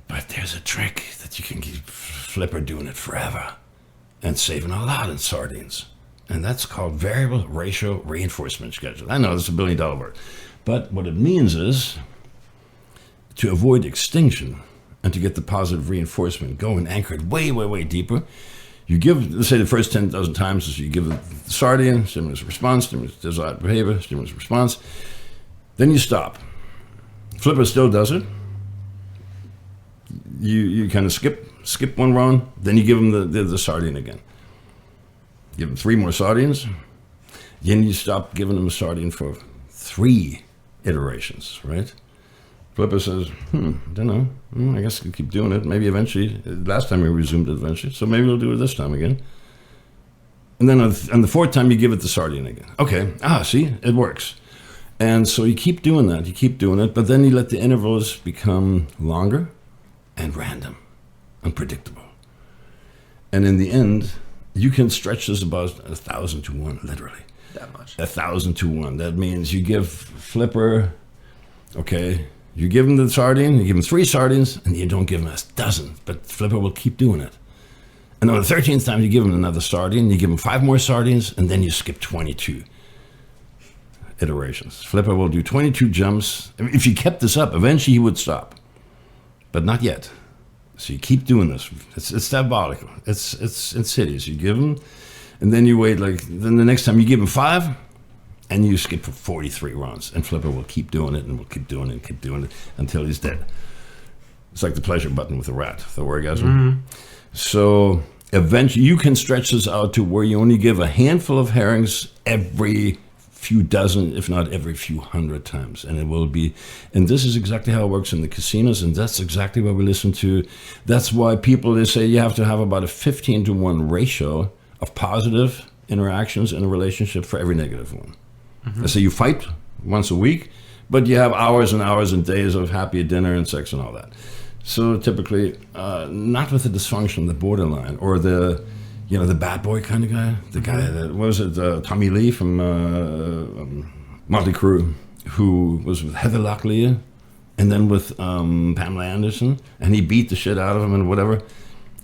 But there's a trick that you can keep Flipper doing it forever and saving a lot in sardines. And that's called variable ratio reinforcement schedule. I know this is $1 billion word. But what it means is to avoid extinction and to get the positive reinforcement going, anchored way, way, way deeper. You give, let's say the first 10,000 times is you give the sardine, stimulus response, stimulus desired behavior, stimulus response. Then you stop. Flipper still does it. You kind of skip one round, then you give him the sardine again. Give him 3 more sardines. Then you stop giving him a sardine for 3 iterations, right? Flipper says, I don't know. I guess we'll keep doing it. Maybe eventually, last time we resumed it eventually, so maybe we'll do it this time again. And then on the 4th time, you give it the sardine again. Okay, see, it works. And so you keep doing that, you keep doing it, but then you let the intervals become longer and random, unpredictable. And in the end, you can stretch this about 1,000 to 1, literally. That much. 1,000 to 1. That means you give Flipper, okay, you give him the sardine, you give him 3 sardines, and you don't give him a dozen, but Flipper will keep doing it. And on the 13th time, you give him another sardine, you give him 5 more sardines, and then you skip 22 iterations. Flipper will do 22 jumps. I mean, if you kept this up, eventually he would stop, but not yet. So you keep doing this. It's diabolical. It's insidious. You give him, and then you wait. Then the next time you give him 5, and you skip for 43 rounds, and Flipper will keep doing it, and will keep doing it, and keep doing it until he's dead. It's like the pleasure button with a rat, the orgasm. So eventually, you can stretch this out to where you only give a handful of herrings every few dozen, if not every few 100 times. And it will be, and this is exactly how it works in the casinos, and that's exactly what we listen to. That's why people, they say you have to have about a 15 to 1 ratio of positive interactions in a relationship for every negative one. They say you fight once a week, but you have hours and hours and days of happy dinner and sex and all that. So typically, not with the dysfunction, the borderline, or the bad boy kind of guy. The guy that, what was it, Tommy Lee from Motley Crue, who was with Heather Locklear and then with Pamela Anderson, and he beat the shit out of him and whatever.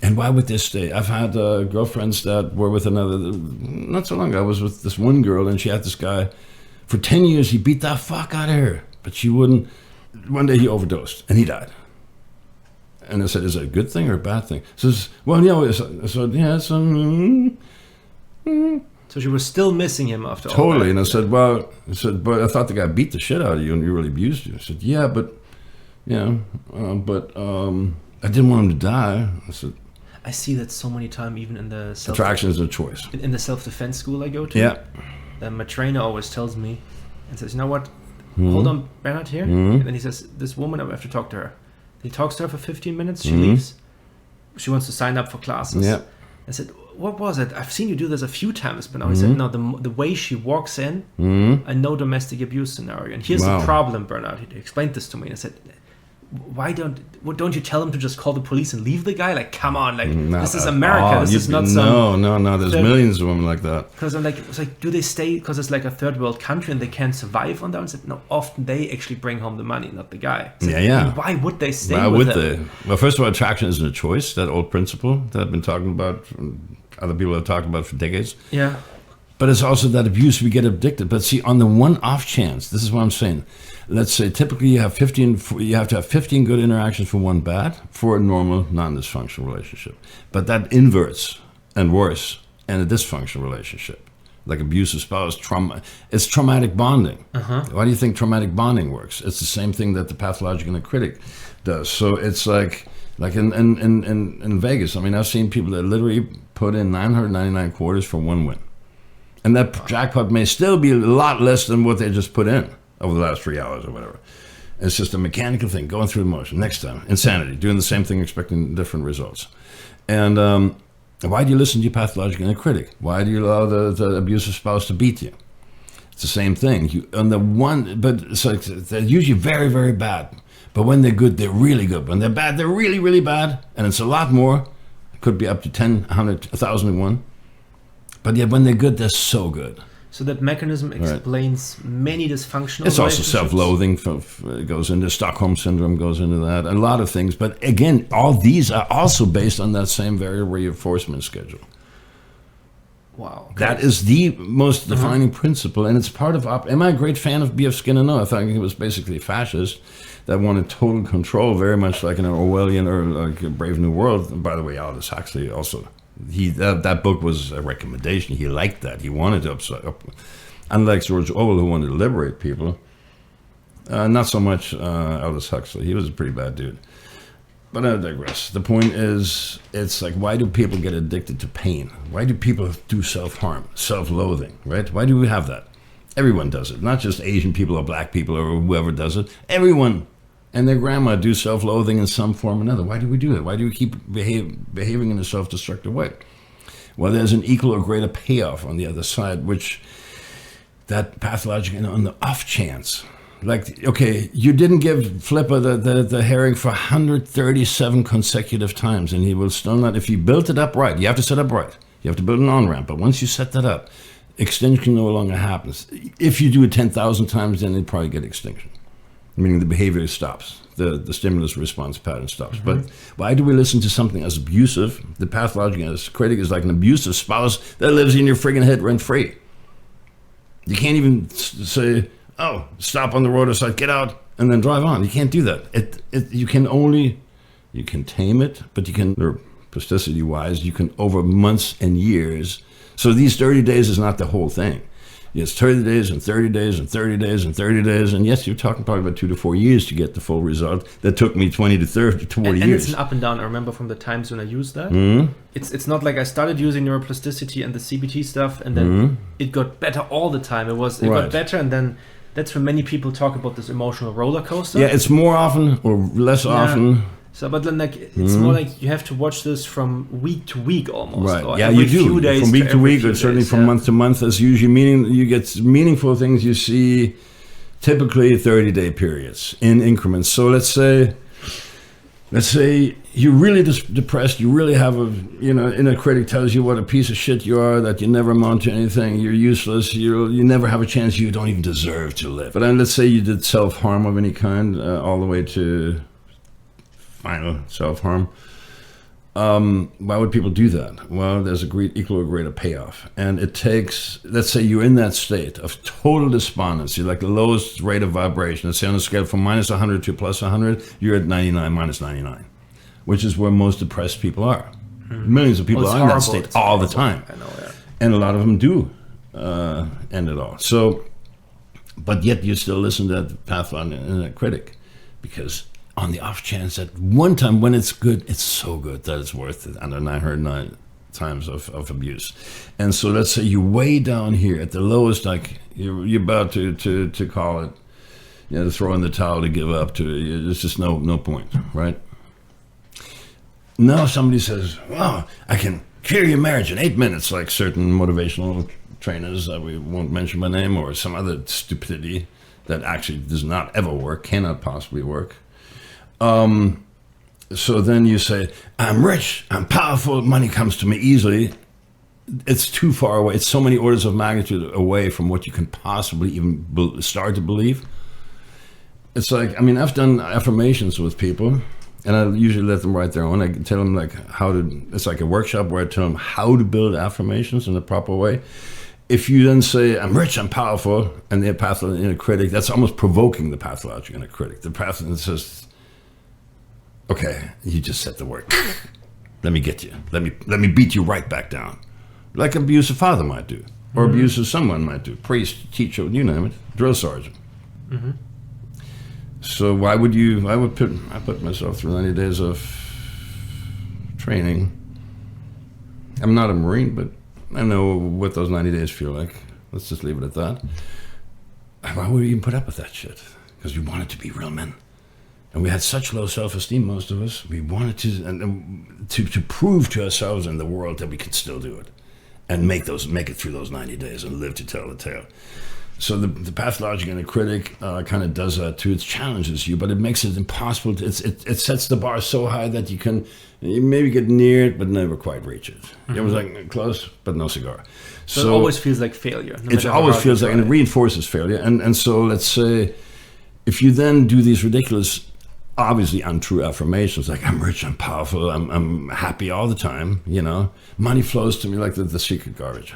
And why would they stay? I've had girlfriends that were with another, not so long ago, I was with this one girl, and she had this guy. For 10 years, he beat the fuck out of her, but she wouldn't. One day he overdosed, and he died. And I said, is that a good thing or a bad thing? She says, well, yeah. So yeah, So she was still missing him after all that. Totally. And I said, but I thought the guy beat the shit out of you and he really abused you. I said, yeah, but I didn't want him to die. I said, I see that so many times, even in the attraction is a choice. In the self-defense school I go to. Yeah. My trainer always tells me and says, you know what? Hold on, Bernard here. And then he says, this woman, I have to talk to her. He talks to her for 15 minutes. She leaves. She wants to sign up for classes. Yeah. I said, what was it? I've seen you do this a few times, but now he said, no, the way she walks in, a no domestic abuse scenario. And here's the problem, Bernard. He explained this to me. And I said, why don't you tell him to just call the police and leave the guy? Like, come on, like this is America. This is not some. No. There's millions of women like that. Because I'm like, it's like, do they stay because it's like a third world country and they can't survive on that? And said, no, often they actually bring home the money, not the guy. So yeah. Why would they stay? Why with would him? they? Well, first of all, attraction isn't a choice. That old principle that I've been talking about, other people have talked about for decades. Yeah. But it's also that abuse we get addicted. But see, on the one off chance, this is what I'm saying. Let's say typically you have to have 15 good interactions for one bad for a normal non-dysfunctional relationship. But that inverts and worse in a dysfunctional relationship. Like abusive spouse, trauma. It's traumatic bonding. Why do you think traumatic bonding works? It's the same thing that the pathological and the critic does. So it's like in Vegas. I mean, I've seen people that literally put in 999 quarters for one win. And that jackpot may still be a lot less than what they just put in over the last 3 hours or whatever. It's just a mechanical thing, going through the motion. Next time, insanity, doing the same thing, expecting different results. And why do you listen to your pathological and critic? Why do you allow the abusive spouse to beat you? It's the same thing. But it's like they're usually very, very bad. But when they're good, they're really good. When they're bad, they're really, really bad. And it's a lot more. It could be up to 10, 100, 1,001. But yet when they're good, they're so good. So that mechanism explains many dysfunctional It's also self-loathing. It goes into Stockholm syndrome, goes into that, a lot of things. But again, all these are also based on that same variable reinforcement schedule. Wow. That is the most defining principle, and it's part of... Am I a great fan of B.F. Skinner? No, I think he was basically a fascist that wanted total control, very much like in an Orwellian or like a Brave New World. And by the way, Aldous Huxley also... That book was a recommendation. He liked that. He wanted to unlike George Orwell, who wanted to liberate people. Not so much Aldous Huxley. He was a pretty bad dude. But I digress. The point is, it's like, why do people get addicted to pain? Why do people do self-harm, self-loathing, right? Why do we have that? Everyone does it. Not just Asian people or black people or whoever does it. Everyone and their grandma do self-loathing in some form or another. Why do we do that? Why do we keep behaving in a self-destructive way? Well, there's an equal or greater payoff on the other side, which that pathological, on the off chance. Like, okay, you didn't give Flipper the herring for 137 consecutive times, and he will still not, if you built it up right, you have to set up right. You have to build an on-ramp, but once you set that up, extinction no longer happens. If you do it 10,000 times, then you'll probably get extinction. Meaning the behavior stops, the stimulus response pattern stops. But why do we listen to something as abusive? The pathological as critic is like an abusive spouse that lives in your friggin' head rent-free. You can't even say, oh, stop on the roadside, get out, and then drive on. You can't do that. You can tame it, but you can, neuroplasticity-wise, you can over months and years. So these 30 days is not the whole thing. Yes, 30 days and 30 days and 30 days and 30 days. And yes, you're talking probably about 2 to 4 years to get the full result. That took me 20 to 30 to 40 years. And it's an up and down. I remember from the times when I used that. It's not like I started using neuroplasticity and the CBT stuff and then it got better all the time. It got better, and then that's when many people talk about this emotional roller coaster. Yeah, it's more often or less often. So, but then, like, it's more like you have to watch this from week to week almost. Right. Or Yeah, you do. Few days from week to week, or certainly from month to month. That's usually you get meaningful ththings you see typically 30-day periods in increments. So let's say you're really depressed. You really have inner critic tells you what a piece of shit you are, that you never amount to anything, you're useless, you never have a chance, you don't even deserve to live. But then let's say you did self-harm of any kind, all the way to final self-harm. Why would people do that? Well, there's equal or greater payoff. And it takes, let's say you're in that state of total despondency, like the lowest rate of vibration. Let's say on a scale from minus 100 to plus 100, you're at 99, minus 99, which is where most depressed people are. Millions of people are in that state all the time. I know, yeah. And a lot of them do end it all. So, but yet you still listen to that pathological and that critic, because on the off chance that one time when it's good, it's so good that it's worth it under 909 times of abuse. And so let's say you're way down here at the lowest, like you're about to call it, to throw in the towel, to give up, there's just no point, right? Now somebody says, wow, I can cure your marriage in 8 minutes, like certain motivational trainers that we won't mention by name, or some other stupidity that actually does not ever work, cannot possibly work. So then you say, I'm rich, I'm powerful, money comes to me easily. It's too far away. It's so many orders of magnitude away from what you can possibly even start to believe. It's like, I've done affirmations with people, and I usually let them write their own. I tell them it's like a workshop where I tell them how to build affirmations in the proper way. if you then say, I'm rich, I'm powerful, and the pathological inner critic, that's almost provoking the pathological inner critic. The pathological says, okay, you just said the word. Let me get you. Let me beat you right back down. Like an abusive father might do, or abusive someone might do. Priest, teacher, you name it, drill sergeant. Mm-hmm. So why would you, I put myself through 90 days of training. I'm not a Marine, but I know what those 90 days feel like. Let's just leave it at that. Why would we even put up with that shit? Because we wanted to be real men. And we had such low self-esteem, most of us. We wanted to prove to ourselves and the world that we could still do it. And make it through those 90 days and live to tell the tale. So the pathological inner critic kind of does that too. It challenges you, but it makes it impossible. It sets the bar so high that you maybe get near it, but never quite reach it. Mm-hmm. It was like close, but no cigar. So it always feels like failure. It always feels like, and it reinforces failure. And so let's say, if you then do these ridiculous, obviously untrue affirmations, like I'm rich, I'm powerful, I'm happy all the time, money flows to me like the secret garbage.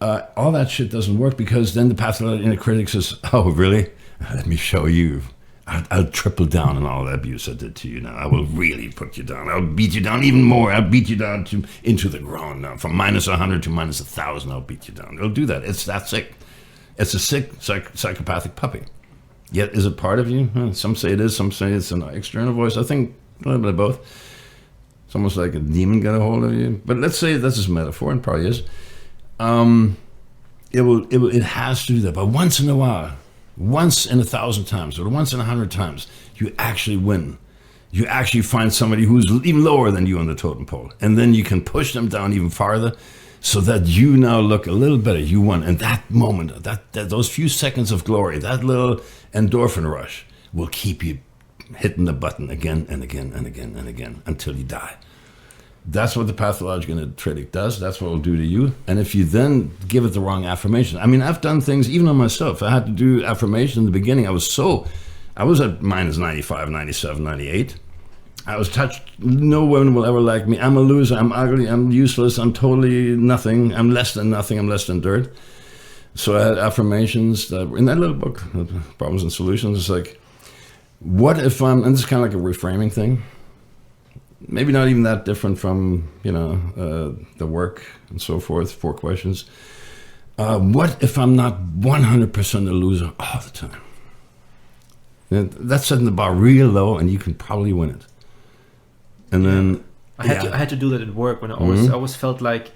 All that shit doesn't work, because then the pathological inner critic says, oh, really? Let me show you. I'll triple down on all the abuse I did to you now. I will really put you down. I'll beat you down even more. I'll beat you down into the ground now. From -100 to -1,000, I'll beat you down. It'll do that. It's that sick. It's a sick psychopathic puppy. Yet, is it part of you? Some say it is. Some say it's an external voice. I think a little bit of both. It's almost like a demon got a hold of you. But let's say this is a metaphor, and probably is. It has to do that. But once in a while, once in 1,000 times, or once in 100 times, you actually win. You actually find somebody who's even lower than you on the totem pole. And then you can push them down even farther, so that you now look a little better. You won. And that moment, those few seconds of glory, that little endorphin rush will keep you hitting the button again and again and again and again until you die. That's what the pathological inner critic does. That's what it'll do to you. And if you then give it the wrong affirmation, I mean, I've done things even on myself. I had to do affirmation in the beginning. I was at -95, 97, 98. I was touched. No woman will ever like me. I'm a loser. I'm ugly. I'm useless. I'm totally nothing. I'm less than nothing. I'm less than dirt. So I had affirmations that in that little book, Problems and Solutions. It's like, what if and this is kind of like a reframing thing. Maybe not even that different from, the work and so forth, 4 questions. What if I'm not 100% a loser all the time? And that's setting the bar real low, and you can probably win it. And then I had to do that at work when I always felt like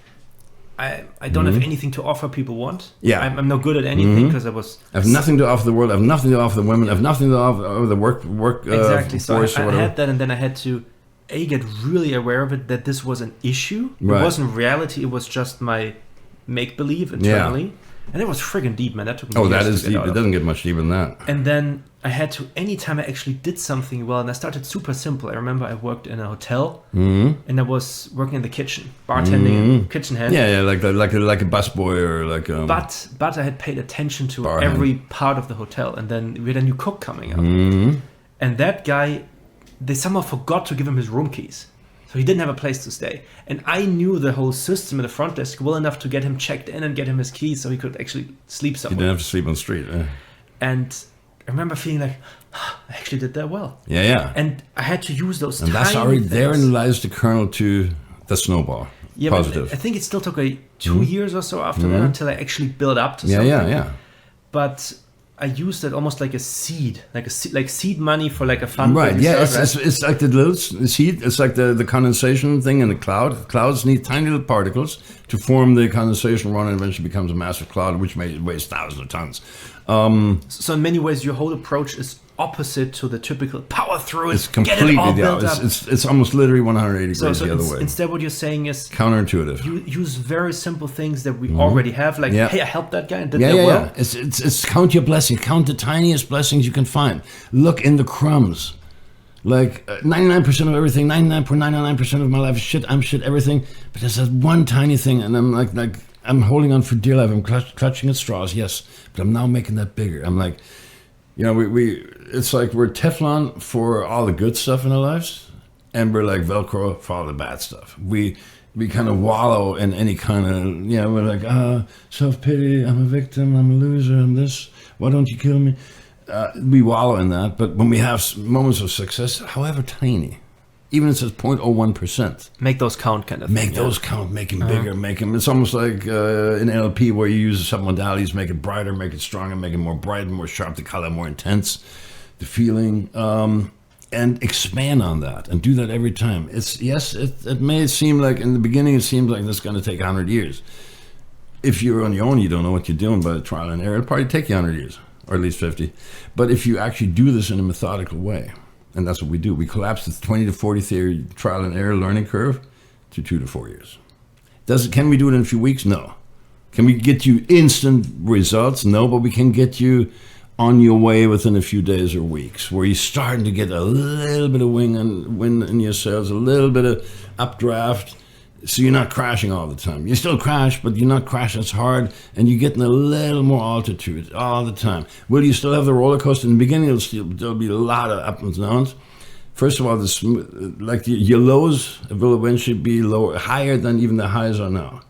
I don't have anything to offer people want. Yeah. I'm no good at anything because I have nothing to offer the world. I have nothing to offer the women. I have nothing to offer the work exactly. So force. I had that, and then I had to get really aware of it, that this was an issue. Right. It wasn't reality. It was just my make-believe internally. Yeah. And it was friggin' deep, man. That took me years years that is to get deep. out It of. doesn't get much deeper than that. And then I had to, anytime I actually did something well, and I started super simple. I remember I worked in a hotel, and I was working in the kitchen, bartending, kitchen hand. Yeah, like a busboy or like. But I had paid attention to bar every hand. part of the hotel, and then we had a new cook coming up, and that guy, they somehow forgot to give him his room keys. So he didn't have a place to stay. And I knew the whole system in the front desk well enough to get him checked in and get him his keys so he could actually sleep somewhere. You didn't have to sleep on the street. And I remember feeling like, I actually did that well. Yeah. And I had to use those And tiny that's already things. therein lies the kernel to the snowball. Yeah, positive. But I think it still took 2 years or so after that until I actually built up to something. Yeah. But I used it almost like a seed, like seed money for like a fund. Right, yeah, it's like the little seed. It's like the condensation thing in the cloud. Clouds need tiny little particles to form the condensation run, and eventually becomes a massive cloud, which weighs thousands of tons. So in many ways, your whole approach is opposite to the typical power through it. It's completely get it all the built opposite. up. It's almost literally 180 degrees the other way. Instead, what you're saying is counterintuitive. You use very simple things that we already have, like, hey, I helped that guy and did that well. Yeah. It's count your blessings. Count the tiniest blessings you can find. Look in the crumbs. Like 99% of everything, 99.99% of my life is shit. I'm shit, everything. But there's that one tiny thing, and I'm like I'm holding on for dear life. I'm clutching at straws, yes, but I'm now making that bigger. I'm like, it's like we're Teflon for all the good stuff in our lives, and we're like Velcro for all the bad stuff. we kind of wallow in any kind of, we're like, self-pity, I'm a victim, I'm a loser, I'm this, why don't you kill me? We wallow in that, but when we have moments of success, however tiny, even if it says 0.01%. Make those count, kind of thing. Make those count, make them bigger, make them, it's almost like in NLP where you use sub-modalities, make it brighter, make it stronger, make it more bright, more sharp, the color more intense, the feeling, and expand on that and do that every time. It may seem like in the beginning, it seems like this is going to take 100 years. If you're on your own, you don't know what you're doing by trial and error, it'll probably take you 100 years, or at least 50. But if you actually do this in a methodical way, and that's what we do, we collapse the 20 to 40 theory trial and error learning curve to 2 to 4 years. Can we do it in a few weeks? No. Can we get you instant results? No, but we can get you on your way within a few days or weeks, where you're starting to get a little bit of wind in your sails, a little bit of updraft, so you're not crashing all the time. You still crash, but you're not crashing as hard, and you're getting a little more altitude all the time. Will you still have the roller coaster? In the beginning, there'll be a lot of ups and downs. First of all, your lows will eventually be higher than even the highs are now.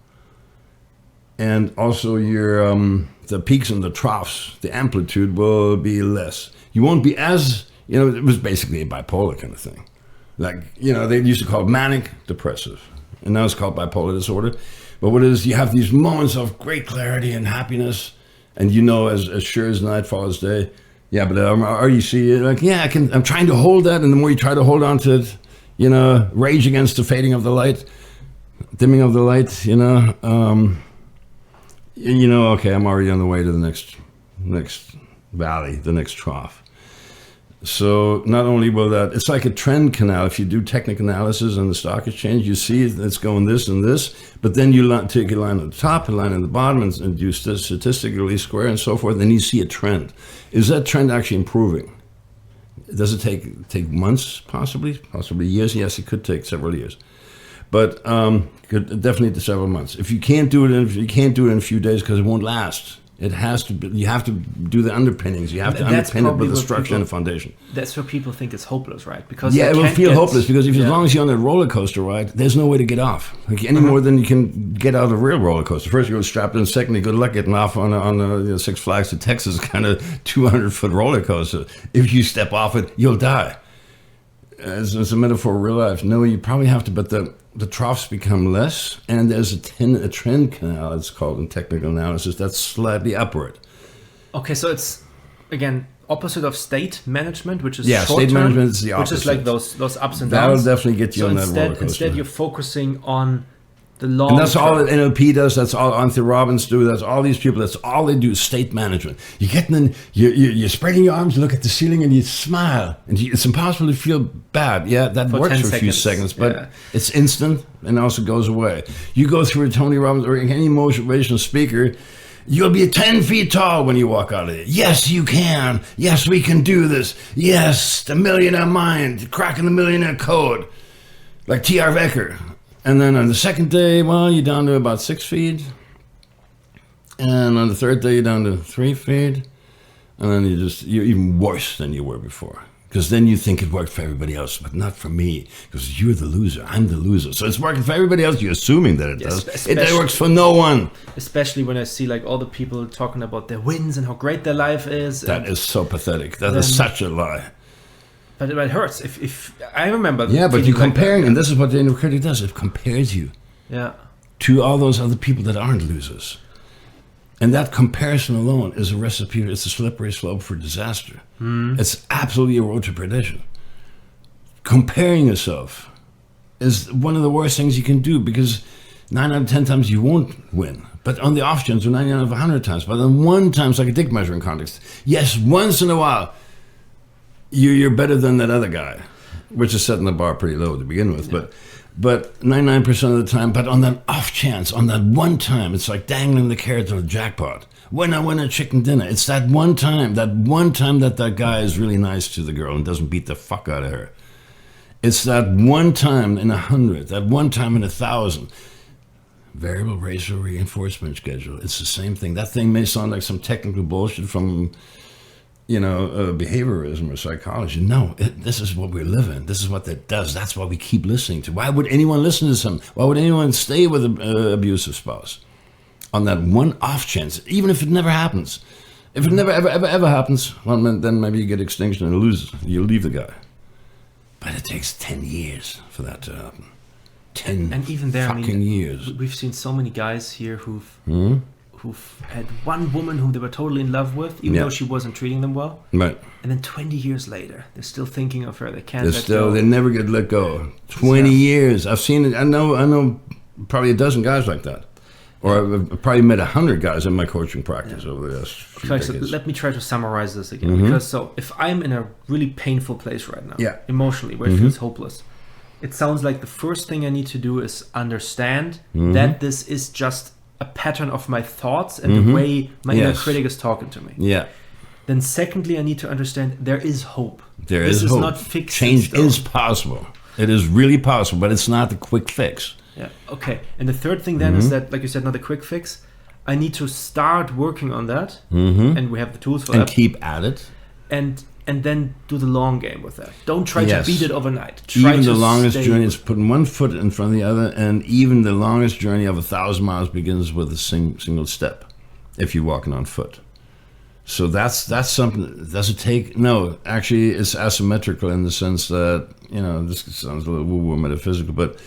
And also your the peaks and the troughs, the amplitude will be less. You won't be as, it was basically a bipolar kind of thing. Like, they used to call it manic depressive, and now it's called bipolar disorder. But what it is, you have these moments of great clarity and happiness, and as sure as night follows day, but are you see, like, I'm trying to hold that, and the more you try to hold on to it, rage against the fading of the light, dimming of the light, okay, I'm already on the way to the next valley, the next trough. So not only will it's like a trend canal. If you do technical analysis on the stock exchange, you see it's going this and this, but then you take a line at the top, a line at the bottom, and you statistically square and so forth, and you see a trend. Is that trend actually improving? Does it take months, possibly years? Yes, it could take several years. But could definitely several months. If you can't do it in a few days, because it won't last. It has to be, you have to do the underpinnings. You have to underpin it with the structure and the foundation. That's where people think it's hopeless, right? Because it will feel hopeless, because as long as you're on a roller coaster ride, there's no way to get off. Like any more than you can get out of a real roller coaster. First, you're strapped in. Secondly, good luck getting off on a Six Flags to Texas kind of 200-foot roller coaster. If you step off it, you'll die. As a metaphor of real life, no, you probably have to, but the troughs become less, and there's a trend canal, it's called in technical analysis, that's slightly upward. Okay, so it's, again, opposite of state management, which is state management is the opposite. Which is like those ups and That'll downs. definitely get you on that roller coaster. Instead, you're focusing on the long And that's all that NLP does, that's all Anthony Robbins do, that's all these people, that's all they do is state management. You're getting in, you're spreading your arms, you look at the ceiling and you smile. And it's impossible to feel bad. Yeah, that works for a few seconds, but it's instant and also goes away. You go through a Tony Robbins or any motivational speaker, you'll be 10 feet tall when you walk out of it. Yes, you can. Yes, we can do this. Yes, the millionaire mind, cracking the millionaire code, like T.R. Vecker. And then on the second day, you're down to about 6 feet. And on the third day, you're down to 3 feet. And then you're even worse than you were before. Because then you think it worked for everybody else, but not for me. Because you're the loser, I'm the loser. So it's working for everybody else, you're assuming that it does. It works for no one. Especially when I see like all the people talking about their wins and how great their life is. That is so pathetic. That is such a lie. But it hurts. If I remember. Yeah, but you're comparing, and this is what the inner critic does. It compares you to all those other people that aren't losers. And that comparison alone is a recipe. It's a slippery slope for disaster. It's absolutely a road to perdition. Comparing yourself is one of the worst things you can do, because 9 out of 10 times you won't win. But on the off chance, or 9 out of 100 times. But then one time, it's like a dick measuring contest. Yes, once in a while, you're better than that other guy, which is setting the bar pretty low to begin with. Yeah. But 99% of the time, but on that off chance, on that one time, it's like dangling the carrot to the jackpot. When I win a chicken dinner, it's that one time that guy is really nice to the girl and doesn't beat the fuck out of her. It's that one time in 100, that one time in 1,000. Variable racial reinforcement schedule. It's the same thing. That thing may sound like some technical bullshit from behaviorism or psychology. No, this is what we're living. This is what that does. That's why we keep listening to. Why would anyone listen to something? Why would anyone stay with an abusive spouse? On that one off chance, even if it never happens. If it never, ever happens, well, then maybe you get extinction and you leave the guy. But it takes 10 years for that to happen. 10 and even there, fucking years. We've seen so many guys here who've had one woman who they were totally in love with, even though she wasn't treating them well. Right. And then 20 years later, they're still thinking of her. They can't let go. They never get let go. 20 years. I've seen it. I know probably a dozen guys like that. Or I've probably met 100 guys in my coaching practice over the last few decades. So let me try to summarize this again. Because if I'm in a really painful place right now, emotionally, where it feels hopeless, it sounds like the first thing I need to do is understand that this is just a pattern of my thoughts and the way my inner critic is talking to me. Yeah. Then secondly, I need to understand there is hope. This is hope. Not fixed. Change is possible. It is really possible, but it's not the quick fix. Yeah. Okay. And the third thing then is that, like you said, not a quick fix. I need to start working on that, and we have the tools for that. And keep at it. And then do the long game with that. Don't try to beat it overnight. Even the longest journey is putting one foot in front of the other, and even the longest journey of 1,000 miles begins with a single step, if you're walking on foot. So that's something. Does it take? No, actually, it's asymmetrical in the sense that this sounds a little woo-woo metaphysical, but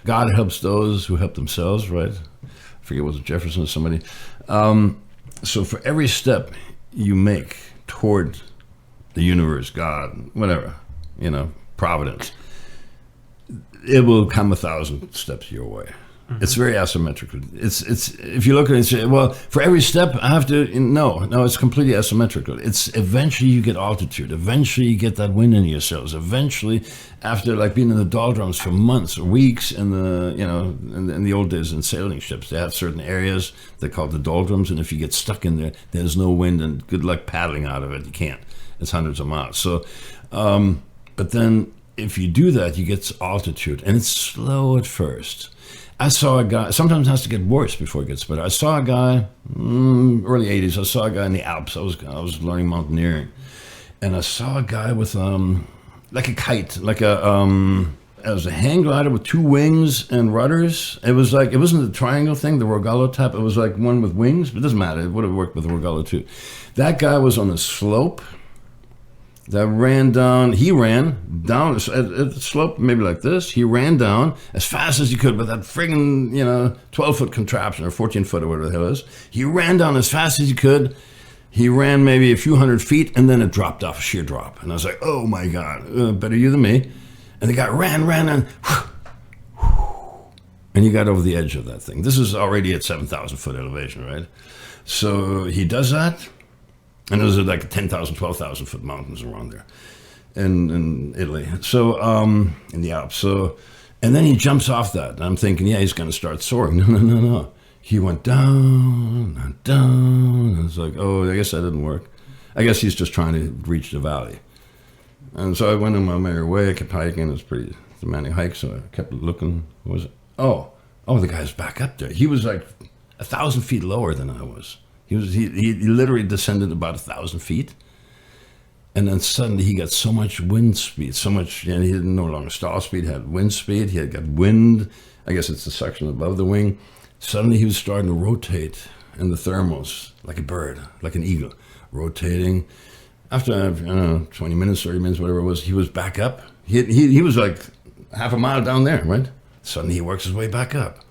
God helps those who help themselves, right? I forget, was it Jefferson or somebody? So for every step you make toward the universe, God, whatever, providence, it will come 1,000 steps your way. It's very asymmetrical. It's if you look at it and say, well, for every step I have to, no, it's completely asymmetrical. It's eventually you get altitude. Eventually you get that wind in your sails. Eventually, after like being in the doldrums for months or weeks in the old days in sailing ships, they have certain areas they call the doldrums, and if you get stuck in there, there's no wind, and good luck paddling out of it. You can't. It's hundreds of miles. So, but then if you do that, you get altitude, and it's slow at first. I saw a guy, sometimes it has to get worse before it gets better. I saw a guy, early 80s, I saw a guy in the Alps. I was learning mountaineering. And I saw a guy with like a kite, it was a hang glider with 2 wings and rudders. It was like, it wasn't the triangle thing, the Rogallo type. It was like one with wings, but it doesn't matter. It would have worked with the Rogallo too. That guy was on a slope that he ran down at a slope maybe like this. He ran down as fast as he could with that friggin' 12-foot contraption or 14-foot or whatever the hell it is. He ran down as fast as he could. He ran maybe a few hundred feet, and then it dropped off, a sheer drop. And I was like, oh my God, better you than me. And the guy ran, and he got over the edge of that thing. This is already at 7,000 foot elevation, right? So he does that. And those are like 10,000, 12,000 foot mountains around there in Italy. So, in the Alps. So, and then he jumps off that. And I'm thinking, he's going to start soaring. No. He went down and down. And it's like, oh, I guess that didn't work. I guess he's just trying to reach the valley. And so I went on my merry way. I kept hiking. It was pretty demanding hike. So I kept looking. What was it? Oh, the guy's back up there. He was like 1,000 feet lower than I was. He literally descended about 1,000 feet, and then suddenly he got so much wind speed, he didn't no longer stall speed, he had wind speed, he had got wind, I guess it's the suction above the wing. Suddenly he was starting to rotate in the thermals like a bird, like an eagle, rotating. After 20 minutes, 30 minutes, whatever it was, he was back up. He was like half a mile down there, right? Suddenly he works his way back up,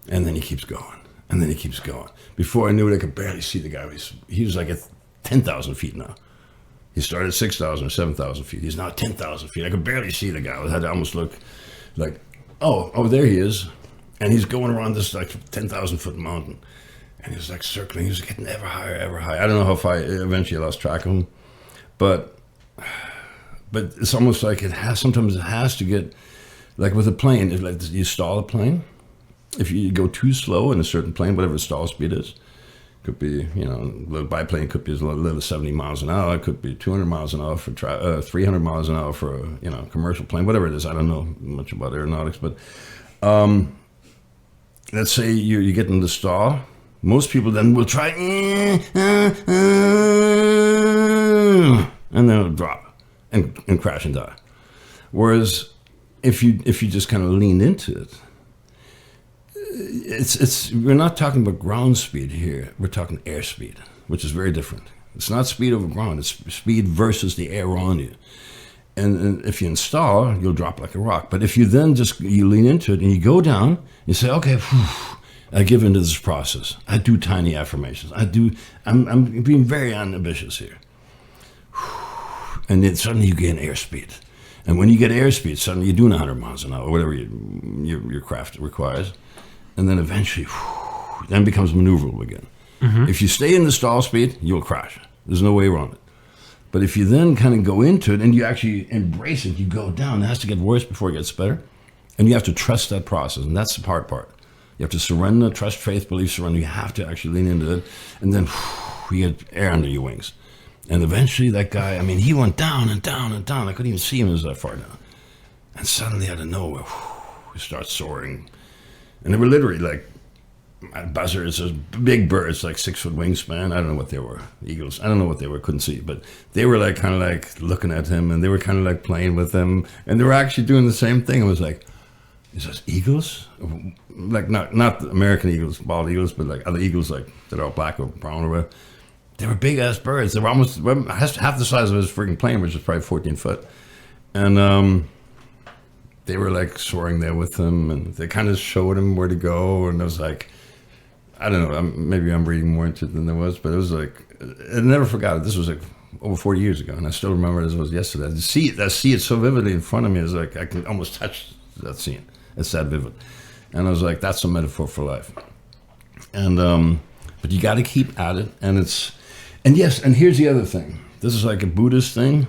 and then he keeps going. And then he keeps going. Before I knew it, I could barely see the guy. He was like at 10,000 feet now. He started at 6,000 or 7,000 feet. He's now at 10,000 feet. I could barely see the guy. I had to almost look like, oh, there he is. And he's going around this like 10,000 foot mountain. And he's like circling. He's getting ever higher, ever higher. I don't know how far. Eventually I lost track of him. But it's almost like sometimes it has to get, like with a plane, it's like you stall a plane. If you go too slow in a certain plane, whatever the stall speed is, could be, the biplane could be as little as 70 miles an hour. It could be 200 miles an hour for 300 miles an hour for a commercial plane, whatever it is. I don't know much about aeronautics, but let's say you get in the stall. Most people then will try, and then it'll drop and crash and die. Whereas if you just kind of lean into it, we're not talking about ground speed here. We're talking air speed, which is very different. It's not speed over ground. It's speed versus the air on you. And if you install, you'll drop like a rock. But if you then you lean into it and you go down, you say, okay, I give into this process. I do tiny affirmations. I'm being very unambitious here. And then suddenly you gain airspeed. And when you get airspeed, suddenly you're doing 100 miles an hour, whatever your craft requires. And then eventually, then it becomes maneuverable again. Mm-hmm. If you stay in the stall speed, you'll crash. There's no way around it. But if you then kind of go into it and you actually embrace it, you go down. It has to get worse before it gets better. And you have to trust that process. And that's the hard part. You have to surrender, trust, faith, belief, surrender. You have to actually lean into it. And then you get air under your wings. And eventually that guy, I mean, he went down and down and down. I couldn't even see him, he was that far down. And suddenly out of nowhere, he starts soaring. And they were literally like buzzards, those big birds, like 6-foot wingspan. I don't know what they were, eagles. I don't know what they were, couldn't see. But they were like kind of like looking at him, and they were kind of like playing with him. And they were actually doing the same thing. I was like, is those eagles? Like not American eagles, bald eagles, but like other eagles like that are all black or brown or whatever. They were big ass birds. They were almost half the size of his freaking plane, which is probably 14 foot. And they were like soaring there with him, and they kind of showed him where to go. And it was like, I don't know, maybe I'm reading more into it than there was, but it was like, I never forgot it. This was like over 40 years ago, and I still remember it as it was yesterday. I see it so vividly in front of me. It's like I can almost touch that scene. It's that vivid. And I was like, that's a metaphor for life. And but you got to keep at it, and here's the other thing. This is like a Buddhist thing.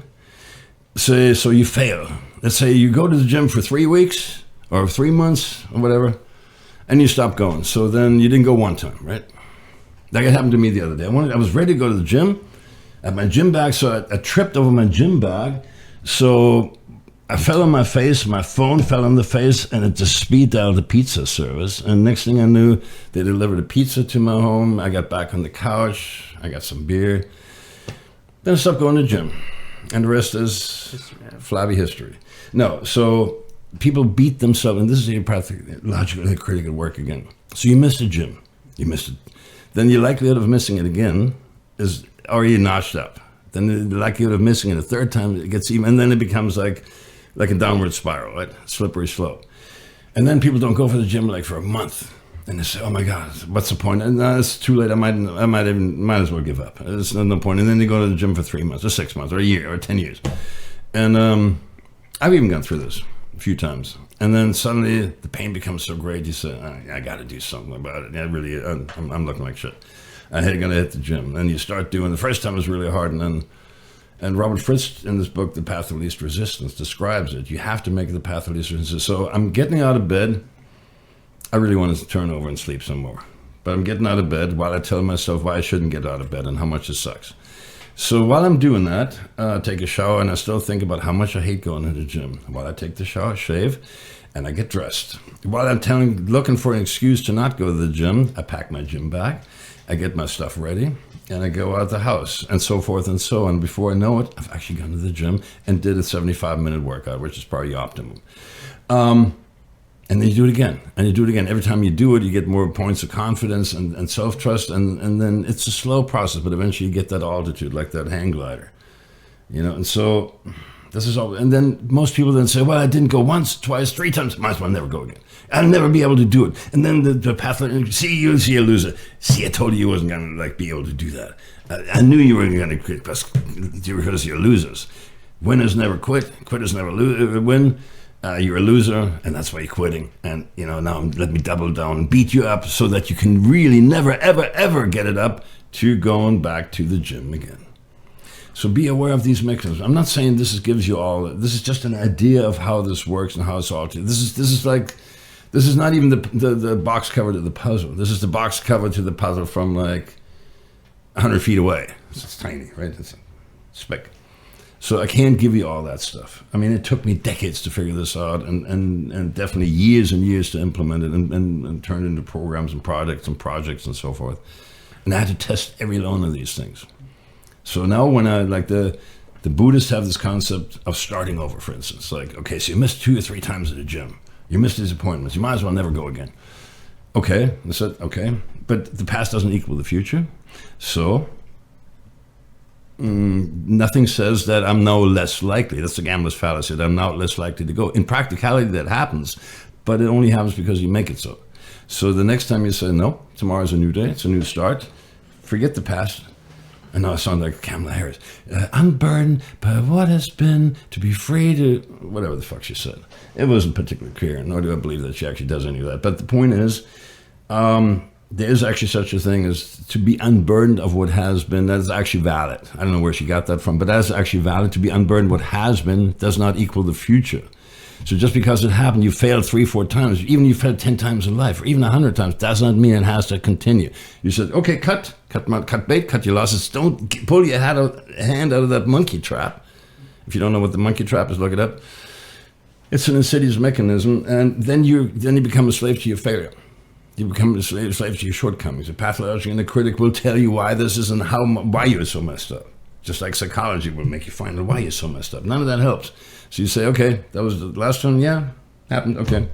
So you fail. Let's say you go to the gym for 3 weeks or 3 months or whatever, and you stop going. So then you didn't go one time, right? Like it happened to me the other day. I was ready to go to the gym. I had my gym bag, so I tripped over my gym bag. So I fell on my face, my phone fell on the face, and it just speed dialed the pizza service. And next thing I knew, they delivered a pizza to my home. I got back on the couch. I got some beer. Then I stopped going to the gym. And the rest is flabby history. No, so people beat themselves, and this is your pathological and critic at work again. So you missed a gym. You missed it. Then your likelihood of missing it again is already notched up. Then the likelihood of missing it a third time, it gets even, and then it becomes like a downward spiral, right? Slippery slope. And then people don't go for the gym like for a month. And they say, oh my God, what's the point? And it's too late. I might as well give up. There's no point. And then they go to the gym for 3 months or 6 months or a year or 10 years. And I've even gone through this a few times. And then suddenly the pain becomes so great. You say, I got to do something about it. I'm looking like shit. I'm going to hit the gym. And you start doing, the first time is really hard. And Robert Fritz, in this book, The Path of Least Resistance, describes it. You have to make it the path of least resistance. So I'm getting out of bed. I really want to turn over and sleep some more. But I'm getting out of bed while I tell myself why I shouldn't get out of bed and how much it sucks. So while I'm doing that, I take a shower, and I still think about how much I hate going to the gym. While I take the shower, shave, and I get dressed. While I'm looking for an excuse to not go to the gym, I pack my gym bag, I get my stuff ready, and I go out the house, and so forth and so on. Before I know it, I've actually gone to the gym and did a 75-minute workout, which is probably optimum. And then you do it again, and you do it again. Every time you do it, you get more points of confidence and self-trust, and then it's a slow process, but eventually you get that altitude, like that hang glider, And so this is all. And then most people then say, well, I didn't go once, twice, 3 times. Might as well never go again. I'll never be able to do it. And then the pathological, see, you're a loser. See, I told you wasn't going to be able to do that. I knew you weren't going to quit because you're losers. Winners never quit. Quitters never win. You're a loser, and that's why you're quitting. And, now let me double down and beat you up so that you can really never, ever, ever get it up to going back to the gym again. So be aware of these mechanisms. I'm not saying this gives you all. This is just an idea of how this works and how it's all. This is not even the box cover to the puzzle. This is the box cover to the puzzle from like 100 feet away. It's tiny, right? It's a speck. So I can't give you all that stuff. I mean, it took me decades to figure this out, and definitely years and years to implement it and turn it into programs and products and projects and so forth. And I had to test every one of these things. So now when I like the Buddhists have this concept of starting over, for instance. Like, okay, so you missed 2 or 3 times at the gym. You missed these appointments. You might as well never go again. Okay, I said, okay, but the past doesn't equal the future. So nothing says that I'm now less likely. That's the gambler's fallacy, that I'm now less likely to go. In practicality, that happens, but it only happens because you make it so. So the next time you say, no, tomorrow's a new day, it's a new start, forget the past. I know I sound like Kamala Harris. Unburdened by what has been, to be free to, whatever the fuck she said. It wasn't particularly clear, nor do I believe that she actually does any of that. But the point is, there is actually such a thing as to be unburdened of what has been. That is actually valid. I don't know where she got that from, but that is actually valid. To be unburdened what has been does not equal the future. So just because it happened, you failed 3, 4 times, even you failed 10 times in life, or even 100 times, does not mean it has to continue. You said, okay, cut bait, cut your losses. Don't pull your hand out of that monkey trap. If you don't know what the monkey trap is, look it up. It's an insidious mechanism, and then you become a slave to your failure. You become a slave to your shortcomings. The pathological and the critic will tell you why this is and why you're so messed up. Just like psychology will make you find out why you're so messed up. None of that helps. So you say, okay, that was the last one, yeah, happened, okay.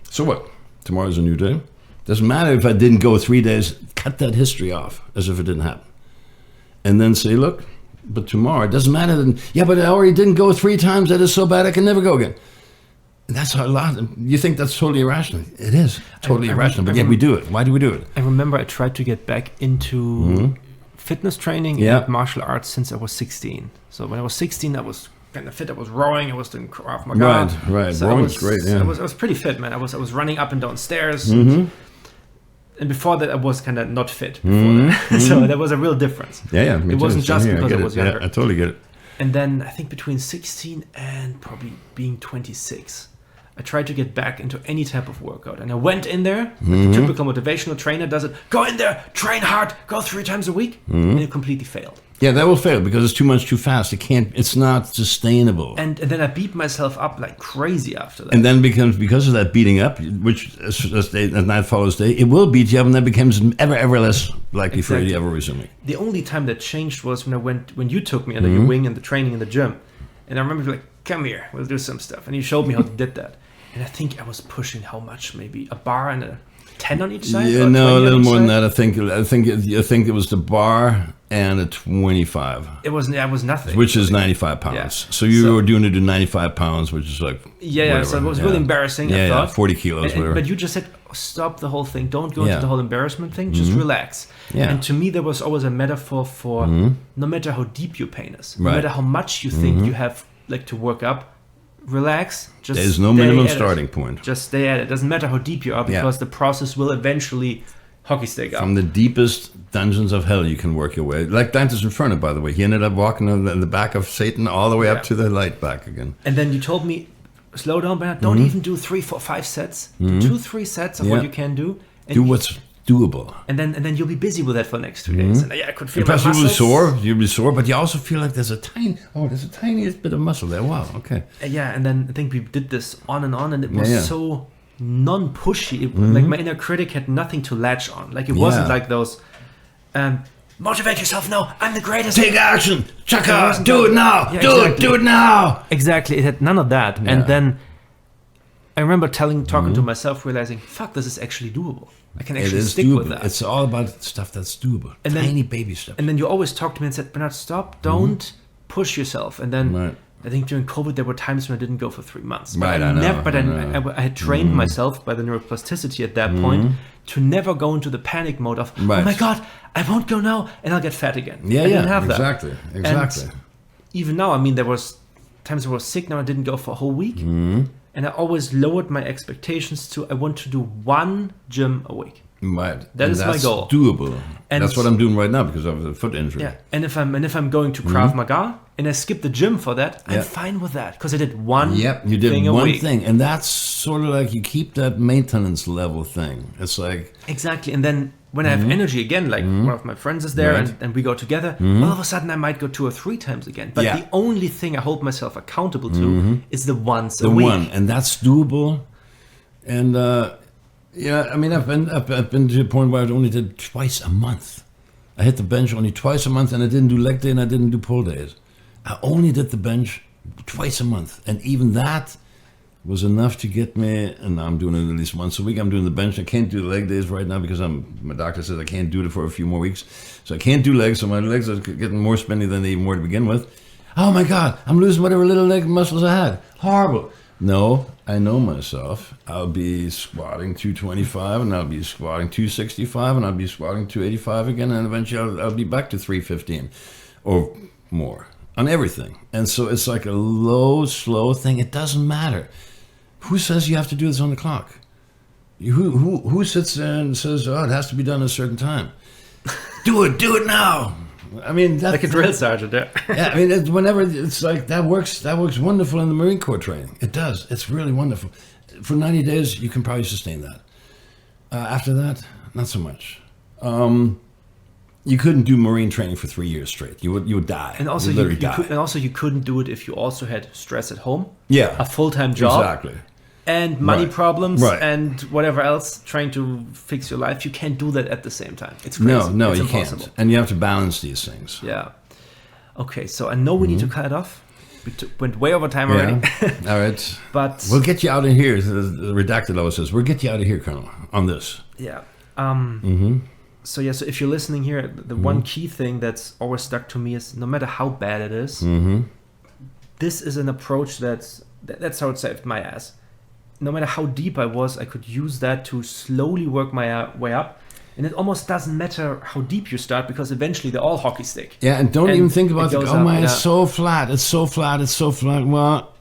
So what? Tomorrow's a new day. Doesn't matter if I didn't go 3 days, cut that history off as if it didn't happen. And then say, look, but tomorrow, it doesn't matter. Yeah, but I already didn't go 3 times, that is so bad I can never go again. And that's a lot. You think that's totally irrational. It is totally irrational, but yet we do it. Why do we do it? I remember I tried to get back into fitness training and martial arts since I was 16. So when I was 16, I was kind of fit. I was rowing. I was doing Krav Maga. Right. So Rowing's great. Yeah. I was pretty fit, man. I was running up and down stairs. And before that, I was kind of not fit. Before that. So there was a real difference. Yeah. It wasn't just because I was younger. Yeah, I totally get it. And then I think between 16 and probably being 26, I tried to get back into any type of workout. And I went in there, like the typical motivational trainer does it. Go in there, train hard, go 3 times a week. And it completely failed. Yeah, that will fail because it's too much too fast. It's not sustainable. And then I beat myself up like crazy after that. And then because of that beating up, which as night follows day, it will beat you up and that becomes ever less likely for you to ever resume it. The only time that changed was when you took me under your wing and the training in the gym. And I remember like, come here, we'll do some stuff. And you showed me how to did that. And I think I was pushing how much? Maybe a bar and a 10 on each side? Yeah, no, a little more than that. I think it was the bar and a 25. It was nothing. Which is 95 pounds. Yeah. So you were doing it to 95 pounds, which is like whatever. So it was really embarrassing. I thought 40 kilos. But you just said stop the whole thing. Don't go into the whole embarrassment thing. Just relax. Yeah. And to me, there was always a metaphor for no matter how deep your pain is, no matter how much you think you have like to work up. Relax. Just there's no minimum starting point. Just stay at it. Doesn't matter how deep you are because the process will eventually hockey stick up. From the deepest dungeons of hell, you can work your way. Like Dante's Inferno, by the way. He ended up walking in the back of Satan all the way up to the light back again. And then you told me, slow down, Bernard. Don't even do 3, 4, 5 sets. Do 2, 3 sets of what you can do. And do what's doable. And then you'll be busy with that for the next 2 days. And I could feel my muscles. muscles. You'll be sore, but you also feel like there's a tiniest bit of muscle there. Wow, okay. Yeah, and then I think we did this on, and it was so non-pushy. Like my inner critic had nothing to latch on. Like it wasn't like those, motivate yourself now, I'm the greatest. Take action, chaka, do it now, do it now. Exactly, it had none of that. Yeah. And then I remember talking to myself, realizing, fuck, this is actually doable. I can actually stick with that. It's all about stuff that's doable. And tiny baby stuff. And then you always talk to me and said, Bernard, stop, don't push yourself. And then I think during COVID, there were times when I didn't go for 3 months. But I had trained myself by the neuroplasticity at that point to never go into the panic mode of, oh my God, I won't go now and I'll get fat again. I didn't have that. Exactly. And even now, I mean, there was times I was sick. Now I didn't go for a whole week. And I always lowered my expectations to I want to do 1 gym a week. Right. That is my goal. Doable. And that's what I'm doing right now because of the foot injury. Yeah. And if I'm going to Krav Maga and I skip the gym for that, I'm fine with that because I did one you did thing one a week. thing. And that's sort of like you keep that maintenance level thing. It's like exactly. And then when I have energy again, like one of my friends is there and we go together, all of a sudden I might go 2 or 3 times again. But the only thing I hold myself accountable to is the once a week. And that's doable. And I mean, I've been to a point where I only did twice a month. I hit the bench only twice a month, and I didn't do leg day and I didn't do pull days. I only did the bench twice a month, and even that was enough to get me, and now I'm doing it at least once a week. I'm doing the bench. I can't do the leg days right now because my doctor says I can't do it for a few more weeks. So I can't do legs, so my legs are getting more spendy than they even were to begin with. Oh my God, I'm losing whatever little leg muscles I had. Horrible. No, I know myself. I'll be squatting 225, and I'll be squatting 265, and I'll be squatting 285 again, and eventually I'll be back to 315 or more on everything. And so it's like a low, slow thing. It doesn't matter. Who says you have to do this on the clock? Who sits there and says, oh, it has to be done at a certain time? Do it now. I mean, that's like a drill sergeant. Yeah. Yeah, I mean, whenever it's like that works wonderful in the Marine Corps training. It does. It's really wonderful. For 90 days, you can probably sustain that. After that, not so much. You couldn't do Marine training for 3 years straight. You would die. And also, You'd literally die. And also, you couldn't do it if you also had stress at home. Yeah, a full-time job. Exactly. And money problems Right. and whatever else, trying to fix your life. You can't do that at the same time. It's crazy. No, it's you impossible. can't. And you have to balance these things. Yeah. Okay, so I know we need to cut it off. We went way over time already. All right. But we'll get you out of here. The redacted always says, we'll get you out of here, Colonel, on this. Yeah. So yeah, so if you're listening here, the one key thing that's always stuck to me is no matter how bad it is, this is an approach that's how it saved my ass. No matter how deep I was, I could use that to slowly work my way up. And it almost doesn't matter how deep you start because eventually they're all hockey stick. Yeah, and don't even think about it. Oh my, it's so flat. It's so flat. It's so flat. Well,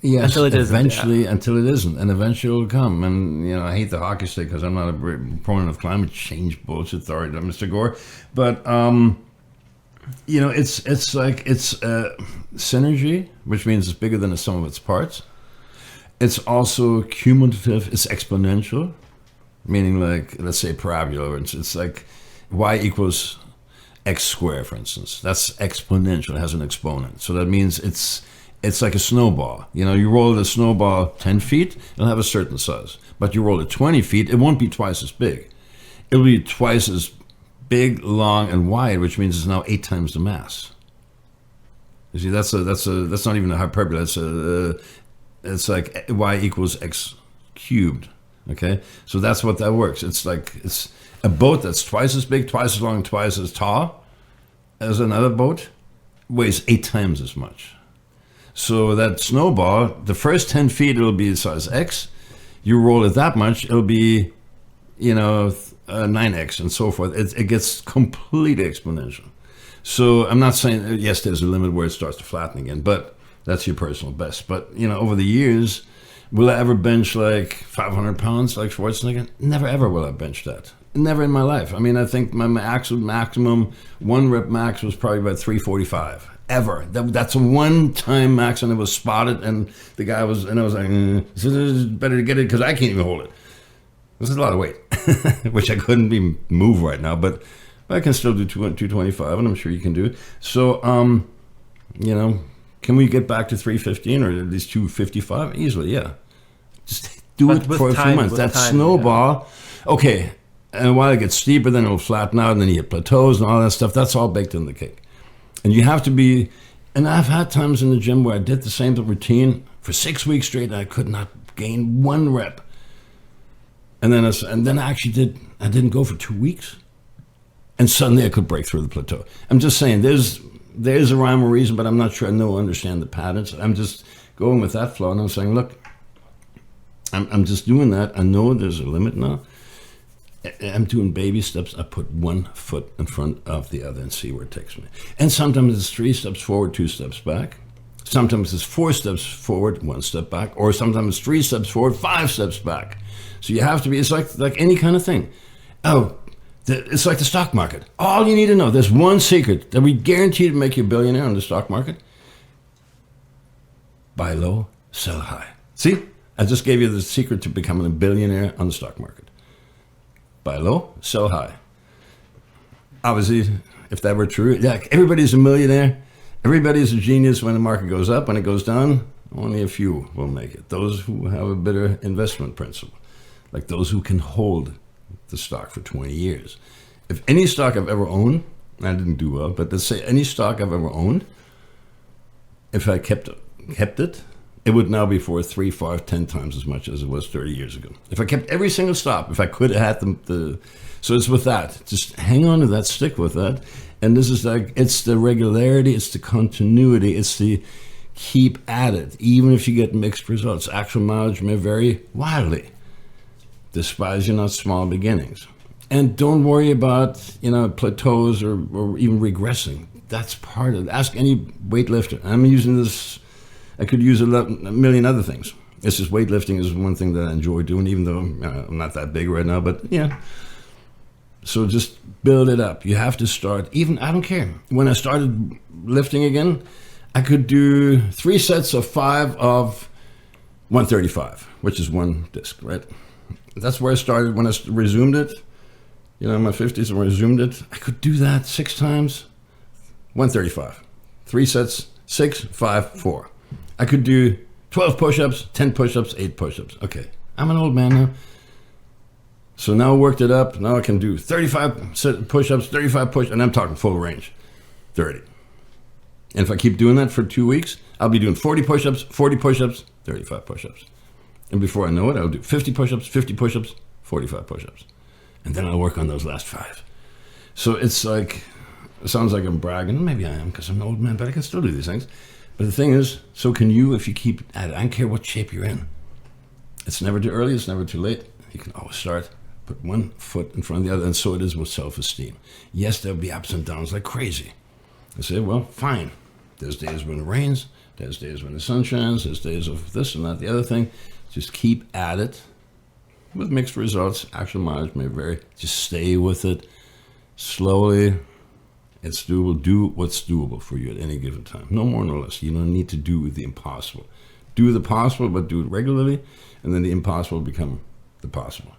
yes, until it eventually, isn't, until it isn't. And eventually it'll come. And, you know, I hate the hockey stick because I'm not a proponent of climate change bullshit. Sorry, Mr. Gore. But, you know, it's synergy, which means it's bigger than the sum of its parts. It's also cumulative. It's exponential, meaning like, let's say parabola. It's like y equals x squared, for instance. That's exponential. It has an exponent. So that means it's like a snowball. You know, you roll the snowball 10 feet, it'll have a certain size. But you roll it 20 feet, it won't be twice as big. It'll be twice as big, long, and wide, which means it's now 8 times the mass. You see, that's not even a hyperbole. It's like y equals x cubed. Okay, so that's what that works. It's like it's a boat that's twice as big, twice as long, twice as tall as another boat, weighs 8 times as much. So that snowball, the first 10 feet it'll be size x. You roll it that much, it'll be, you know, 9x and so forth. It gets completely exponential. So I'm not saying yes, there's a limit where it starts to flatten again, but that's your personal best. But, you know, over the years, will I ever bench like 500 pounds like Schwarzenegger? Never ever will I bench that. Never in my life. I mean, I think my maximum 1 rep max was probably about 345. Ever. That's a one-time max, and it was spotted, and the guy was, and I was like, this is better to get it because I can't even hold it. This is a lot of weight, which I couldn't be move right now, but I can still do 225, and I'm sure you can do it. So, you know, can we get back to 315 or at least 255? Easily, yeah. Just do it for a few months. That snowball, okay, and while it gets steeper, then it'll flatten out, and then you hit plateaus and all that stuff. That's all baked in the cake. And you have to be, and I've had times in the gym where I did the same routine for 6 weeks straight, and I could not gain 1 rep. And then I actually I didn't go for 2 weeks, and suddenly I could break through the plateau. I'm just saying, there's a rhyme or reason, but I'm not sure I understand the patterns. I'm just going with that flow, and I'm saying, look, I'm just doing that. I know there's a limit now. I'm doing baby steps. I put 1 foot in front of the other and see where it takes me. And sometimes it's 3 steps forward, 2 steps back. Sometimes it's 4 steps forward, 1 step back. Or sometimes it's 3 steps forward, 5 steps back. So you have to be, it's like any kind of thing. It's like the stock market. All you need to know, there's one secret that we guarantee to make you a billionaire on the stock market. Buy low, sell high. See, I just gave you the secret to becoming a billionaire on the stock market. Buy low, sell high. Obviously, if that were true, yeah, everybody's a millionaire. Everybody's a genius when the market goes up. When it goes down, only a few will make it. Those who have a better investment principle, like those who can hold the stock for 20 years. if any stock I've ever owned, I didn't do well, but let's say any stock I've ever owned, if I kept it, it would now be for 3, 5, 10 times as much as it was 30 years ago. If I kept every single stock, if I could have had them, so it's with that. Just hang on to that, stick with that. And this is like, it's the regularity, it's the continuity, it's the keep at it, even if you get mixed results. Actual mileage may vary wildly. Despise your not small beginnings. And don't worry about, plateaus or even regressing. That's part of it. Ask any weightlifter. I'm using this, I could use a million other things. It's just weightlifting is one thing that I enjoy doing, even though I'm not that big right now, but yeah. So just build it up. You have to start, I don't care. When I started lifting again, I could do 3 sets of 5 of 135, which is one disc, right? That's where I started when I resumed it. In my 50s, when I resumed it, I could do that 6 times, 135. 3 sets, 6, 5, 4. I could do 12 push-ups, 10 push-ups, 8 push-ups. Okay, I'm an old man now. So now I worked it up. Now I can do 35 push-ups, 35 push, and I'm talking full range, 30. And if I keep doing that for 2 weeks, I'll be doing 40 push-ups, 35 push-ups. And before I know it, I'll do 50 push-ups, 50 push-ups, 45 push-ups. And then I'll work on those last 5. So it's like, it sounds like I'm bragging. Maybe I am because I'm an old man, but I can still do these things. But the thing is, so can you if you keep at it. I don't care what shape you're in. It's never too early. It's never too late. You can always start. Put one foot in front of the other. And so it is with self-esteem. Yes, there'll be ups and downs like crazy. I say, well, fine. There's days when it rains. There's days when the sun shines. There's days of this and that, the other thing. Just keep at it. With mixed results, actual mileage may vary. Just stay with it slowly. It's doable. Do what's doable for you at any given time. No more, no less. You don't need to do the impossible. Do the possible, but do it regularly, and then the impossible will become the possible.